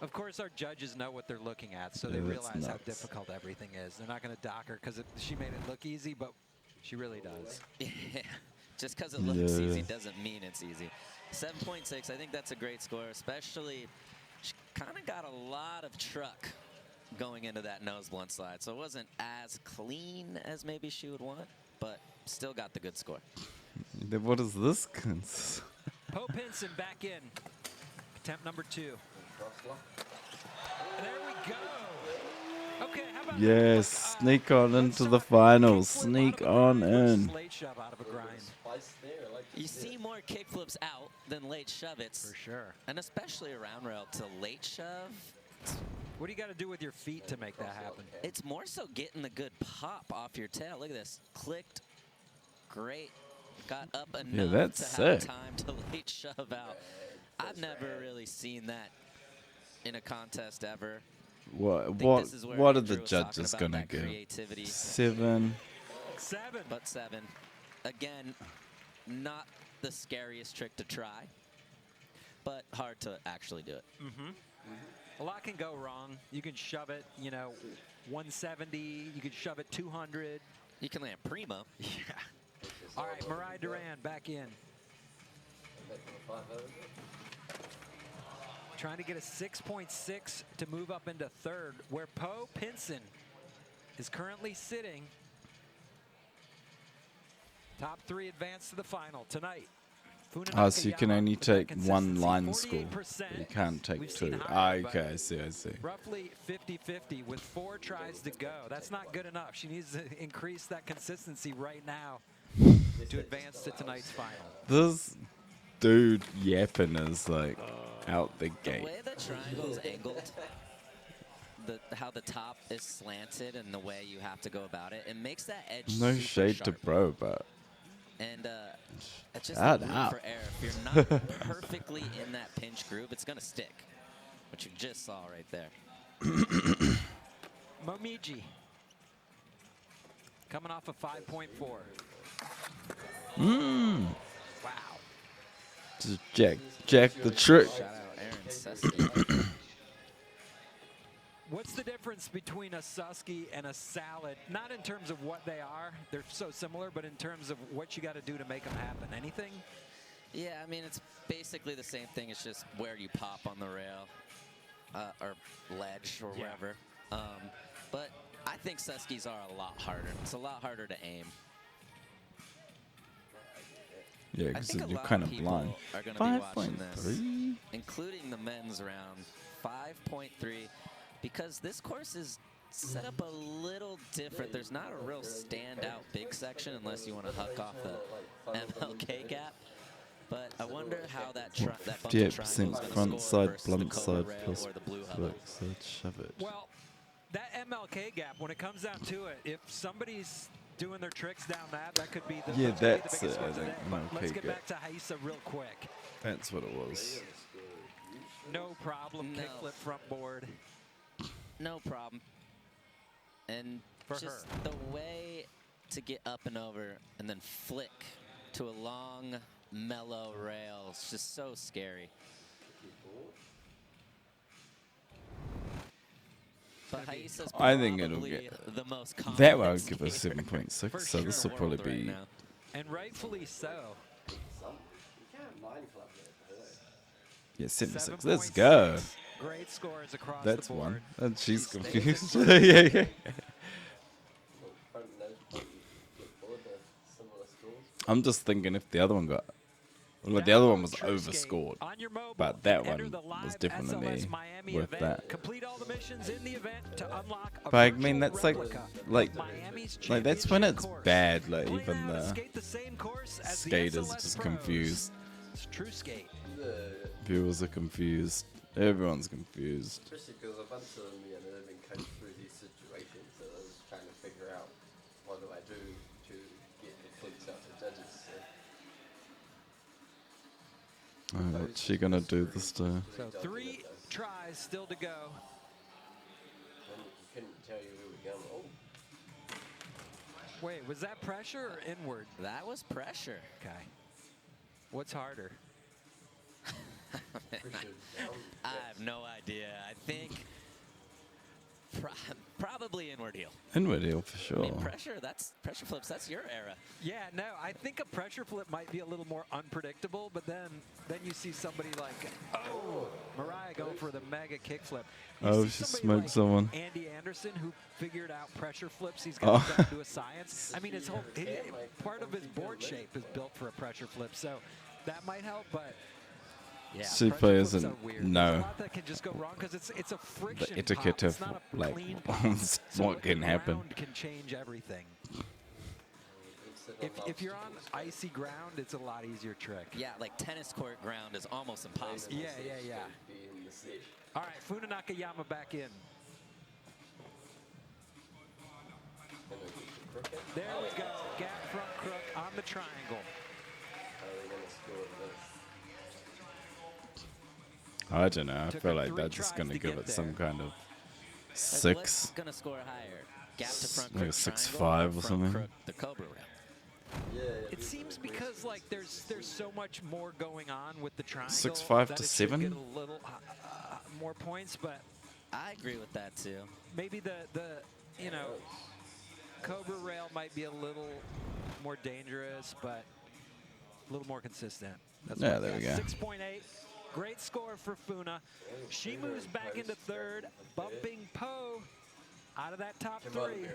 Speaker 3: of course our judges know what they're looking at, so they
Speaker 1: Yeah, that's
Speaker 3: realize how
Speaker 1: nuts.
Speaker 3: difficult everything is. They're not going to dock her because she made it look easy, but she really does.
Speaker 4: Yeah. Just because it looks
Speaker 1: Yeah.
Speaker 4: easy doesn't mean it's easy. 7.6, I think that's a great score, especially she kind of got a lot of truck going into that nose blunt slide, so it wasn't as clean as maybe she would want. but still got the good score.
Speaker 1: What is this?
Speaker 3: Poe Pinson back in. Attempt number 2. There we go. Okay, how about
Speaker 1: Yes, sneak on into the finals. Sneak on in.
Speaker 3: late shove out of a grind.
Speaker 4: You see more kickflips out than late shove-its.
Speaker 3: For sure.
Speaker 4: And especially around rail to late shove.
Speaker 3: What do you got to do with your feet to make that happen?
Speaker 4: It's more so getting the good pop off your tail. Look at this. Clicked. Great. Got up enough
Speaker 1: that's
Speaker 4: to have
Speaker 1: sick.
Speaker 4: time to late shove out. I've never really seen that in a contest ever.
Speaker 1: What are the judges gonna give?
Speaker 4: Creativity.
Speaker 1: 7.
Speaker 3: 7.
Speaker 4: But 7. Again, not the scariest trick to try, but hard to actually do it.
Speaker 3: A lot can go wrong. You can shove it, 170. You can shove it 200.
Speaker 4: You can land primo.
Speaker 3: Yeah. All right, Mariah Duran back in. Trying to get a 6.6 to move up into third, where Poe Pinson is currently sitting. Top 3 advance to the final tonight.
Speaker 1: Oh, so you can only
Speaker 3: with that
Speaker 1: take one
Speaker 3: consistency,
Speaker 1: line score.
Speaker 3: 48%.
Speaker 1: You can't take
Speaker 3: We've seen
Speaker 1: 2.
Speaker 3: higher, but
Speaker 1: Okay, I see.
Speaker 3: roughly 50-50 with 4 tries to go. That's not good enough. She needs to increase that consistency right now to advance to tonight's final.
Speaker 1: This dude yapping is like out the
Speaker 4: The
Speaker 1: gate.
Speaker 4: way the triangle is angled, how the top is slanted and the way you have to go about it, it makes that edge
Speaker 1: No
Speaker 4: super
Speaker 1: shade
Speaker 4: sharp.
Speaker 1: to bro, but
Speaker 4: And it's just
Speaker 1: Shut
Speaker 4: a room
Speaker 1: up.
Speaker 4: for error. If you're not perfectly in that pinch groove, it's going to stick, which you just saw right there.
Speaker 3: Momiji coming off a 5.4. Wow.
Speaker 1: just Jack the trick.
Speaker 4: Shout out Aaron Sesky.
Speaker 3: What's the difference between a Susky and a salad? Not in terms of what they are, they're so similar, but in terms of what you got to do to make them happen. Anything?
Speaker 4: Yeah, I mean, it's basically the same thing. It's just where you pop on the rail or ledge or
Speaker 3: Yeah.
Speaker 4: whatever. But I think Suskies are a lot harder. It's a lot harder to aim.
Speaker 1: Yeah,
Speaker 4: I
Speaker 1: because
Speaker 4: think a
Speaker 1: you're
Speaker 4: lot
Speaker 1: kind
Speaker 4: of
Speaker 1: of
Speaker 4: people
Speaker 1: blind.
Speaker 4: are going to be watching this,
Speaker 1: 5.3.
Speaker 4: including the men's round. 5.3, because this course is set up a little different. There's not a real standout big section unless you want to huck off the MLK gap. But I wonder how that bump and triangle is
Speaker 1: 58%
Speaker 4: going to
Speaker 1: front
Speaker 4: score
Speaker 1: side,
Speaker 4: versus the
Speaker 1: blunt
Speaker 4: Cobra
Speaker 1: side,
Speaker 4: rail
Speaker 1: plus
Speaker 4: or the blue hub.
Speaker 1: flick side, shove it.
Speaker 3: Well, that MLK gap, when it comes down to it, if somebody's doing their tricks down that could be the,
Speaker 1: Yeah,
Speaker 3: that's gonna be
Speaker 1: that's
Speaker 3: the biggest
Speaker 1: it,
Speaker 3: one
Speaker 1: I think,
Speaker 3: today. But let's
Speaker 1: MLK
Speaker 3: get
Speaker 1: gap.
Speaker 3: back to Haisa real quick.
Speaker 1: That's what it was.
Speaker 3: No problem,
Speaker 4: No.
Speaker 3: kickflip front board.
Speaker 4: No problem. And
Speaker 3: For
Speaker 4: just
Speaker 3: her.
Speaker 4: the way to get up and over and then flick to a long, mellow rail. It's just so scary. But Haisa's
Speaker 1: I think it'll
Speaker 4: probably
Speaker 1: get-
Speaker 4: the most
Speaker 1: That one
Speaker 4: confident
Speaker 1: I'll give a
Speaker 4: skater
Speaker 1: 7.6,
Speaker 3: For
Speaker 1: so
Speaker 3: sure
Speaker 1: this
Speaker 3: in
Speaker 1: will
Speaker 3: the
Speaker 1: probably
Speaker 4: world right
Speaker 1: be.
Speaker 4: now.
Speaker 3: And rightfully so.
Speaker 1: Yeah, 7.6. Let's go.
Speaker 3: 7.6. Great scores across
Speaker 1: That's
Speaker 3: the board.
Speaker 1: one. And she's
Speaker 3: She stays
Speaker 1: confused.
Speaker 3: in
Speaker 1: yeah. I'm just thinking if the other one got. Well, the other one was
Speaker 3: Download TrueSkate
Speaker 1: overscored.
Speaker 3: on your mobile
Speaker 1: but that
Speaker 3: and enter
Speaker 1: one
Speaker 3: the
Speaker 1: was
Speaker 3: live
Speaker 1: definitely
Speaker 3: SLS Miami
Speaker 1: worth
Speaker 3: event.
Speaker 1: that.
Speaker 3: Complete all the missions in the event to unlock a
Speaker 1: But I mean,
Speaker 3: virtual
Speaker 1: that's like,
Speaker 3: replica of Miami's
Speaker 1: that's when
Speaker 3: championship
Speaker 1: it's
Speaker 3: course.
Speaker 1: bad. Like
Speaker 3: Play
Speaker 1: even
Speaker 3: now to
Speaker 1: the
Speaker 3: skate the same course as the
Speaker 1: skaters
Speaker 3: SLS
Speaker 1: just
Speaker 3: pros.
Speaker 1: confused.
Speaker 3: It's TrueSkate.
Speaker 1: Viewers are confused. Everyone's confused.
Speaker 2: Especially because a bunch of them, they've been coached through these situations, so I was trying to figure out what do I do to get the flips out to judges. So.
Speaker 1: What's she gonna do this time?
Speaker 3: So 3 tries still to go.
Speaker 2: And you couldn't tell you who were going. Oh,
Speaker 3: Wait, was that pressure or inward?
Speaker 4: That was pressure.
Speaker 3: Okay. What's harder?
Speaker 2: pressure down.
Speaker 4: I have no idea. I think Probably inward heel.
Speaker 1: Inward heel for
Speaker 4: I
Speaker 1: sure.
Speaker 4: mean, pressure flips. That's your era.
Speaker 3: Yeah, no, I think a pressure flip might be a little more unpredictable, but then you see somebody like, Mariah going for the mega kickflip.
Speaker 1: Oh, she smoked someone.
Speaker 3: Andy Anderson, who figured out pressure flips. He's got to do a science. I mean, part of his board shape is built for a pressure flip, so that might help, but yeah,
Speaker 1: Super isn't.
Speaker 3: weird.
Speaker 1: No.
Speaker 3: There's a lot that can just go wrong because it's a friction.
Speaker 1: The etiquette
Speaker 3: pop. It's
Speaker 1: of
Speaker 3: not a
Speaker 1: like
Speaker 3: clean pop.
Speaker 1: what can happen.
Speaker 3: Ground can change everything. If you're on icy ground, it's a lot easier trick.
Speaker 4: Yeah, like tennis court ground is almost impossible.
Speaker 3: Yeah. All right, Funa Nakayama back in. There we go. Gap front crook on the triangle.
Speaker 1: I don't know. I
Speaker 3: Took
Speaker 1: feel
Speaker 3: her
Speaker 1: like
Speaker 3: 3
Speaker 1: they're just
Speaker 3: tries
Speaker 1: going to
Speaker 3: to
Speaker 1: give
Speaker 3: get
Speaker 1: it some
Speaker 3: there.
Speaker 1: kind of
Speaker 4: What's
Speaker 1: 6.
Speaker 4: gonna score higher? Gap to front
Speaker 1: Like a
Speaker 4: crook
Speaker 1: 6-5
Speaker 4: triangle
Speaker 1: or
Speaker 4: front
Speaker 1: something.
Speaker 4: crook, the Cobra rail.
Speaker 3: It seems because like there's so much more going on with the triangle.
Speaker 1: 6-5
Speaker 3: that
Speaker 1: to
Speaker 3: it should
Speaker 1: 7?
Speaker 3: Get a little more points, but
Speaker 4: I agree with that too.
Speaker 3: maybe the Cobra rail might be a little more dangerous, but a little more consistent. That's
Speaker 1: Yeah,
Speaker 3: what
Speaker 1: there we go.
Speaker 3: 6.8. Great score for Funa. She moves back into third, bumping Poe out of that top 3.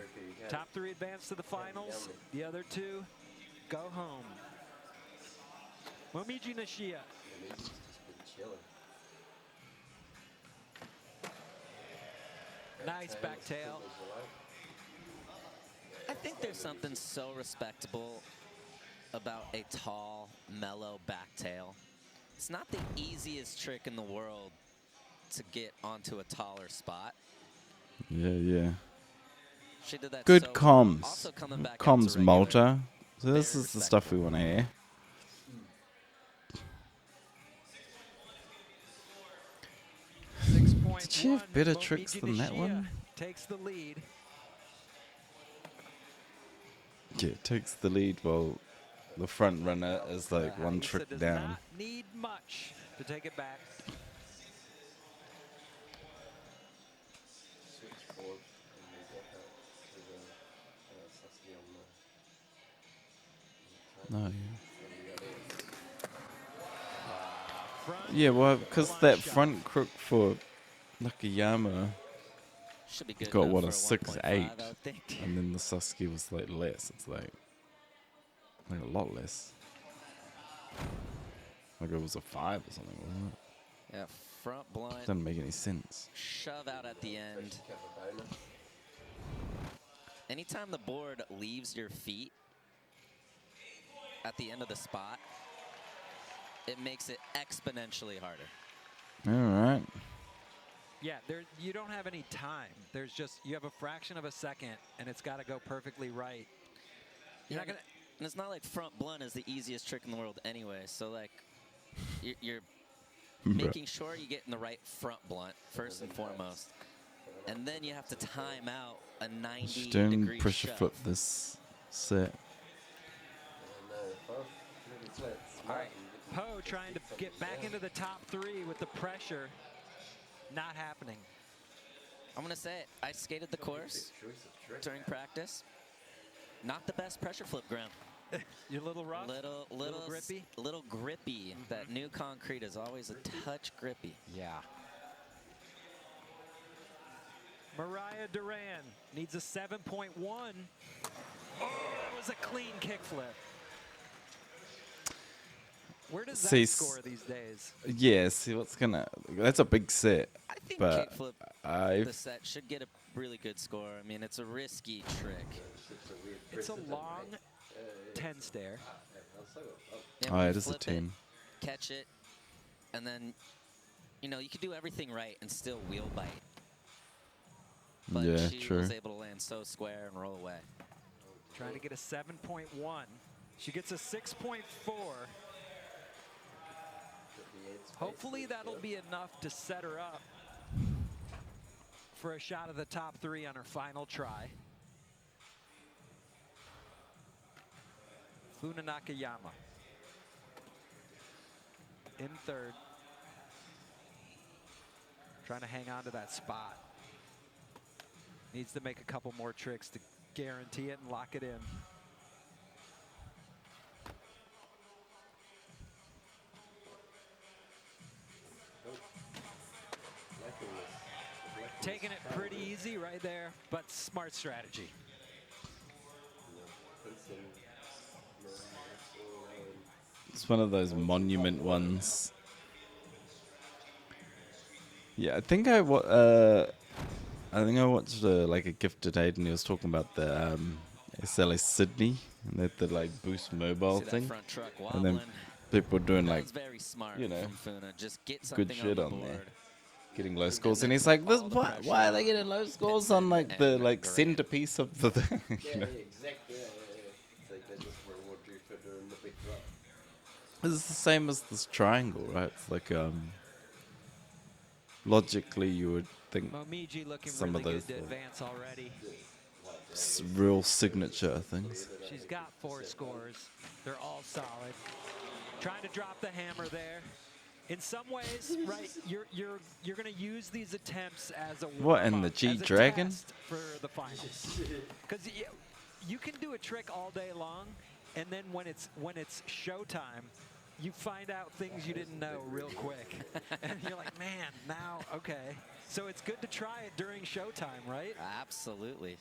Speaker 3: Top 3 advance to the finals. The other 2 go home. Momiji Nishia. Nice back tail.
Speaker 4: I think there's something so respectable about a tall, mellow back tail. It's not the easiest trick in the world to get onto a taller spot.
Speaker 1: Yeah.
Speaker 4: She did that
Speaker 1: Good
Speaker 4: so well.
Speaker 1: comms.
Speaker 4: Also coming back up to
Speaker 1: Comms
Speaker 4: regular.
Speaker 1: Malta. So this
Speaker 4: Very
Speaker 1: is the stuff we want to hear. Did she have better tricks than that one?
Speaker 3: Takes the lead.
Speaker 1: Yeah, it takes the lead while the front runner is like one
Speaker 3: Haisa
Speaker 1: trick
Speaker 3: does
Speaker 1: down.
Speaker 3: not need much to take it back.
Speaker 1: No. Yeah, well, because that front crook for Nakayama
Speaker 4: Should be good
Speaker 1: got
Speaker 4: enough
Speaker 1: what, a
Speaker 4: for
Speaker 1: 6-8,
Speaker 4: 1.5, I would think.
Speaker 1: and then the Sasuke was like less. It's like a lot less. Like it was a 5 or something, wasn't it?
Speaker 4: Yeah, front blunt,
Speaker 1: Doesn't make any sense.
Speaker 4: shove out at the end. Anytime the board leaves your feet at the end of the spot, it makes it exponentially harder.
Speaker 1: All right.
Speaker 3: Yeah, you don't have any time. There's just, you have a fraction of a second, and it's got to go perfectly right. You're not gonna.
Speaker 4: And it's not like front blunt is the easiest trick in the world anyway. So like, you're making sure you get in the right front blunt first and foremost, and then you have to time out a 90-degree
Speaker 1: Pressure
Speaker 4: shove.
Speaker 1: flip this set.
Speaker 3: All right, Poe trying to get back into the top 3 with the pressure. Not happening.
Speaker 4: I'm gonna say it. I skated the course during practice. Not the best pressure flip ground.
Speaker 3: You're a little rough?
Speaker 4: Little
Speaker 3: grippy?
Speaker 4: Little grippy. That new concrete is always a touch grippy.
Speaker 3: Yeah. Mariah Duran needs a 7.1. Oh, it was a clean kickflip. Where does
Speaker 1: See,
Speaker 3: that score these days?
Speaker 1: Yeah, see what's gonna. That's a big set.
Speaker 4: I think
Speaker 1: But
Speaker 4: kickflip the set should get a really good score. I mean, it's a risky trick.
Speaker 3: It's a long 10 stair.
Speaker 4: Yeah,
Speaker 1: Oh,
Speaker 4: when you
Speaker 1: it is a
Speaker 4: flip
Speaker 1: 10.
Speaker 4: Catch it, and then, you could do everything right and still wheel bite. But
Speaker 1: Yeah,
Speaker 4: she
Speaker 1: true.
Speaker 4: was able to land so square and roll away.
Speaker 3: Trying to get a 7.1. She gets a 6.4. Hopefully that'll be enough to set her up for a shot at the top 3 on her final try. Funa Nakayama in third. Trying to hang on to that spot. Needs to make a couple more tricks to guarantee it and lock it in. Taking it pretty easy right there, but smart strategy.
Speaker 1: It's one of those monument ones. Yeah, I think I watched like a gifted aid, and he was talking about the SLS Sydney, and they had the like Boost Mobile thing,
Speaker 4: front truck
Speaker 1: and then people were doing like,
Speaker 4: very smart,
Speaker 1: you know,
Speaker 4: from Funa. Just get
Speaker 1: good shit
Speaker 4: on,
Speaker 1: on
Speaker 4: the
Speaker 1: there,
Speaker 4: board.
Speaker 1: getting low scores, and he's like, this, why are they getting low scores on like the like centerpiece of the thing?
Speaker 2: Yeah,
Speaker 1: You know?
Speaker 2: exactly. It's like they just reward you for doing the big drop.
Speaker 1: It's the same as this triangle, right? It's like logically you would think
Speaker 3: Momiji looking
Speaker 1: some
Speaker 3: really
Speaker 1: of those
Speaker 3: good to advance already.
Speaker 1: real signature things.
Speaker 3: She's got 4 scores. They're all solid. Trying to drop the hammer there. In some ways, right, you're going to use these attempts as a
Speaker 1: What, in the
Speaker 3: warm-up,
Speaker 1: G
Speaker 3: as a
Speaker 1: Dragon?
Speaker 3: test for the finals. Because you can do a trick all day long, and then when it's showtime, you find out things you didn't know real quick. And you're like, man, now, okay. So it's good to try it during showtime, right?
Speaker 4: Absolutely.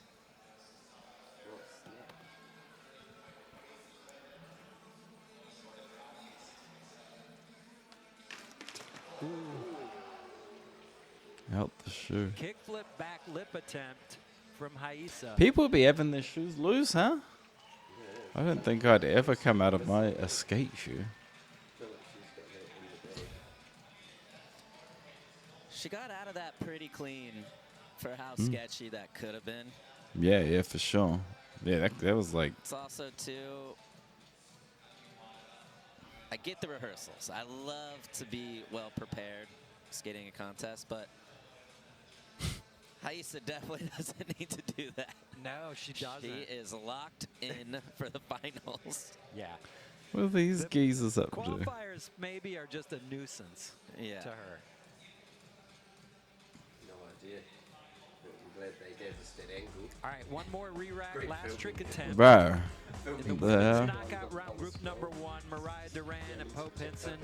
Speaker 1: Out the shoe.
Speaker 3: Kickflip back lip attempt from Haisa.
Speaker 1: People be having their shoes loose, huh? I don't think I'd ever come out of my skate shoe.
Speaker 4: She got out of that pretty clean for how sketchy that could have been.
Speaker 1: Yeah, for sure. Yeah, that was like...
Speaker 4: It's also, too, I get the rehearsals. I love to be well prepared skating a contest, but Haisa definitely doesn't need to do that.
Speaker 3: No, she doesn't.
Speaker 4: She is locked in for the finals.
Speaker 3: Yeah.
Speaker 1: What are these geezers up to?
Speaker 3: Qualifiers maybe are just a nuisance
Speaker 4: Yeah.
Speaker 3: to her.
Speaker 2: No idea. But I'm glad they gave us that angle.
Speaker 3: All right, one more re-rack,
Speaker 2: Great
Speaker 3: last
Speaker 2: film.
Speaker 3: trick attempt.
Speaker 1: Bro.
Speaker 3: In the women's knockout round, group number 1, Mariah Duran and Poe Pinson.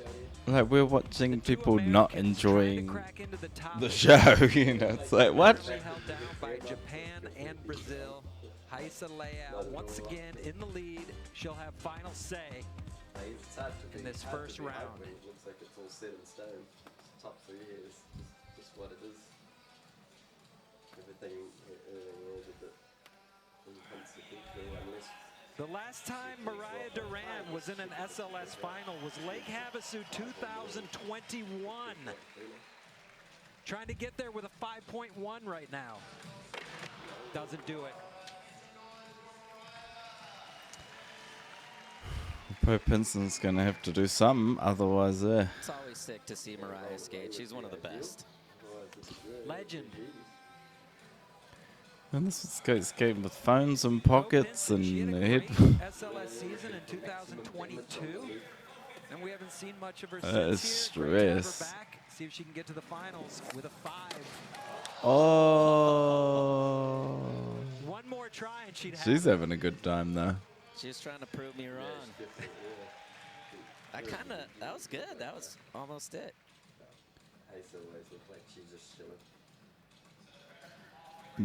Speaker 1: Like, we're watching people not enjoying
Speaker 3: Crack into the top
Speaker 1: the show, you know. It's like, what?
Speaker 3: held down by Japan and Brazil. Haisa Leao once again in the lead. She'll have final say.
Speaker 2: It's hard to
Speaker 3: In
Speaker 2: be,
Speaker 3: this
Speaker 2: hard to
Speaker 3: first
Speaker 2: be
Speaker 3: round.
Speaker 2: hyped when it looks like it's all set in stone. Top 3 is just what it is. Everything was a bit inconsequential unless
Speaker 3: The last time Mariah Duran was in an SLS final was Lake Havasu 2021. Trying to get there with a 5.1 right now. Doesn't do it.
Speaker 1: Poe Pinson's gonna have to do something, otherwise,
Speaker 4: It's always sick to see Mariah skate. She's one of the best.
Speaker 3: Legend.
Speaker 1: And this is skating with phones and pockets
Speaker 3: Poe Pinson, she
Speaker 1: and
Speaker 3: had
Speaker 1: a
Speaker 3: a
Speaker 1: head.
Speaker 3: great SLS season in 2022, and we haven't seen much of her since here. Great to have her
Speaker 1: stress.
Speaker 3: back. See if she can get to the finals with a 5.
Speaker 1: Oh.
Speaker 3: One more try and she'd have
Speaker 1: She's
Speaker 3: it.
Speaker 1: having a good time, though.
Speaker 4: She was trying to prove me wrong. That was good. That was almost it.
Speaker 2: I always look like she's just chilling.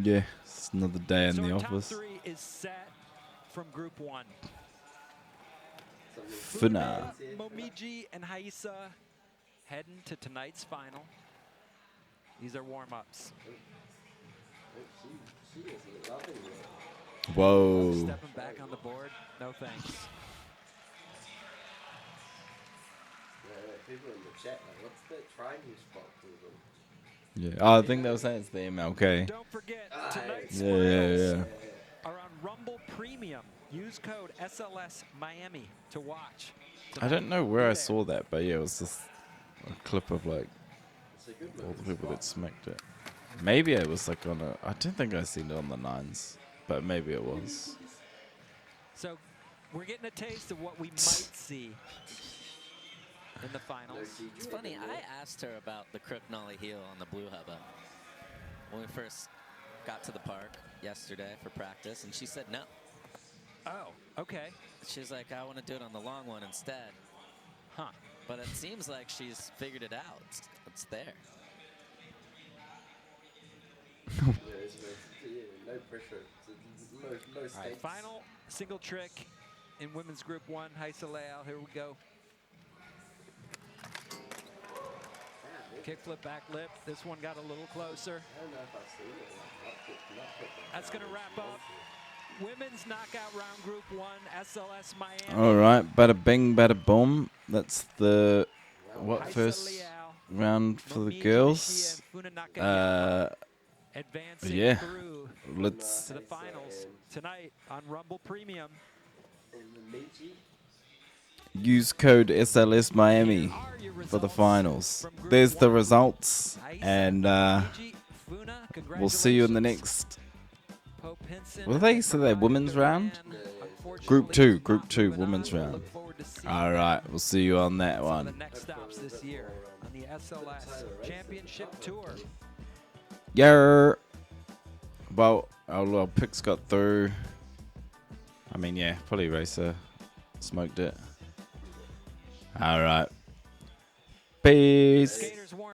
Speaker 1: Yeah, it's another day in
Speaker 3: So
Speaker 1: the
Speaker 3: our top
Speaker 1: office.
Speaker 3: 3 is set from Group 1.
Speaker 1: Funa.
Speaker 3: Momiji and Haisa heading to tonight's final. These are warm-ups.
Speaker 2: She is loving it.
Speaker 1: Whoa.
Speaker 3: Stepping back on the board. No thanks.
Speaker 2: People in the chat, like, what's that triangle spot for them?
Speaker 1: Yeah. Oh, I think they were saying it's the MLK.
Speaker 3: Don't forget, tonight's
Speaker 1: Yeah,
Speaker 3: finals
Speaker 1: yeah.
Speaker 3: are on Rumble Premium. Use code SLS Miami to watch.
Speaker 1: I don't know where
Speaker 3: Be
Speaker 1: I
Speaker 3: there.
Speaker 1: saw that, but yeah, it was just a clip of like
Speaker 2: It's a good
Speaker 1: all the
Speaker 2: looking
Speaker 1: people that
Speaker 2: spot.
Speaker 1: smacked it. Maybe it was like on a. I don't think I seen it on the 9s, but maybe it was.
Speaker 3: So we're getting a taste of what we might see in the finals.
Speaker 4: It's funny, I asked her about the crook nollie heel on the blue hubba when we first got to the park yesterday for practice, and she said no.
Speaker 3: Oh, okay.
Speaker 4: She's like, I want to do it on the long one instead.
Speaker 3: Huh.
Speaker 4: But it seems like she's figured it out. It's there.
Speaker 2: Yeah, no pressure. No
Speaker 3: All right,
Speaker 2: stakes.
Speaker 3: final single trick in women's group 1, Heiselao. Here we go. Kickflip back lip. This one got a little closer.
Speaker 2: I don't know if I've seen it. Not put
Speaker 3: That's going to wrap up women's knockout round group 1, SLS Miami.
Speaker 1: All right, bada bing, bada boom. That's the first
Speaker 3: Heiselao,
Speaker 1: round for the
Speaker 3: Momiji
Speaker 1: girls.
Speaker 3: Nishii, and Funa Nakayama advancing
Speaker 1: yeah.
Speaker 3: through
Speaker 1: Let's
Speaker 3: to the finals tonight on Rumble Premium.
Speaker 1: use code SLS Miami
Speaker 3: Here are your
Speaker 1: for the
Speaker 3: results
Speaker 1: finals.
Speaker 3: from Group
Speaker 1: There's the
Speaker 3: 1.
Speaker 1: results, and
Speaker 3: Momiji, Funa,
Speaker 1: we'll see you in the
Speaker 3: congratulations.
Speaker 1: next.
Speaker 3: Pope Hinson
Speaker 1: Well, they
Speaker 3: and
Speaker 1: said they
Speaker 3: Mariah
Speaker 1: women's round?
Speaker 3: Duran,
Speaker 1: Group
Speaker 3: unfortunately,
Speaker 1: two,
Speaker 3: not
Speaker 1: Group 2,
Speaker 3: moving on.
Speaker 1: women's
Speaker 3: We'll
Speaker 1: round.
Speaker 3: look forward to seeing
Speaker 1: All right, we'll see you on that
Speaker 3: some of the
Speaker 1: one.
Speaker 3: next stops this year on the SLS Championship Tour.
Speaker 1: Yeah. Well, our picks got through. I mean, yeah, probably Racer smoked it. All right. Peace.
Speaker 3: Skaters warm.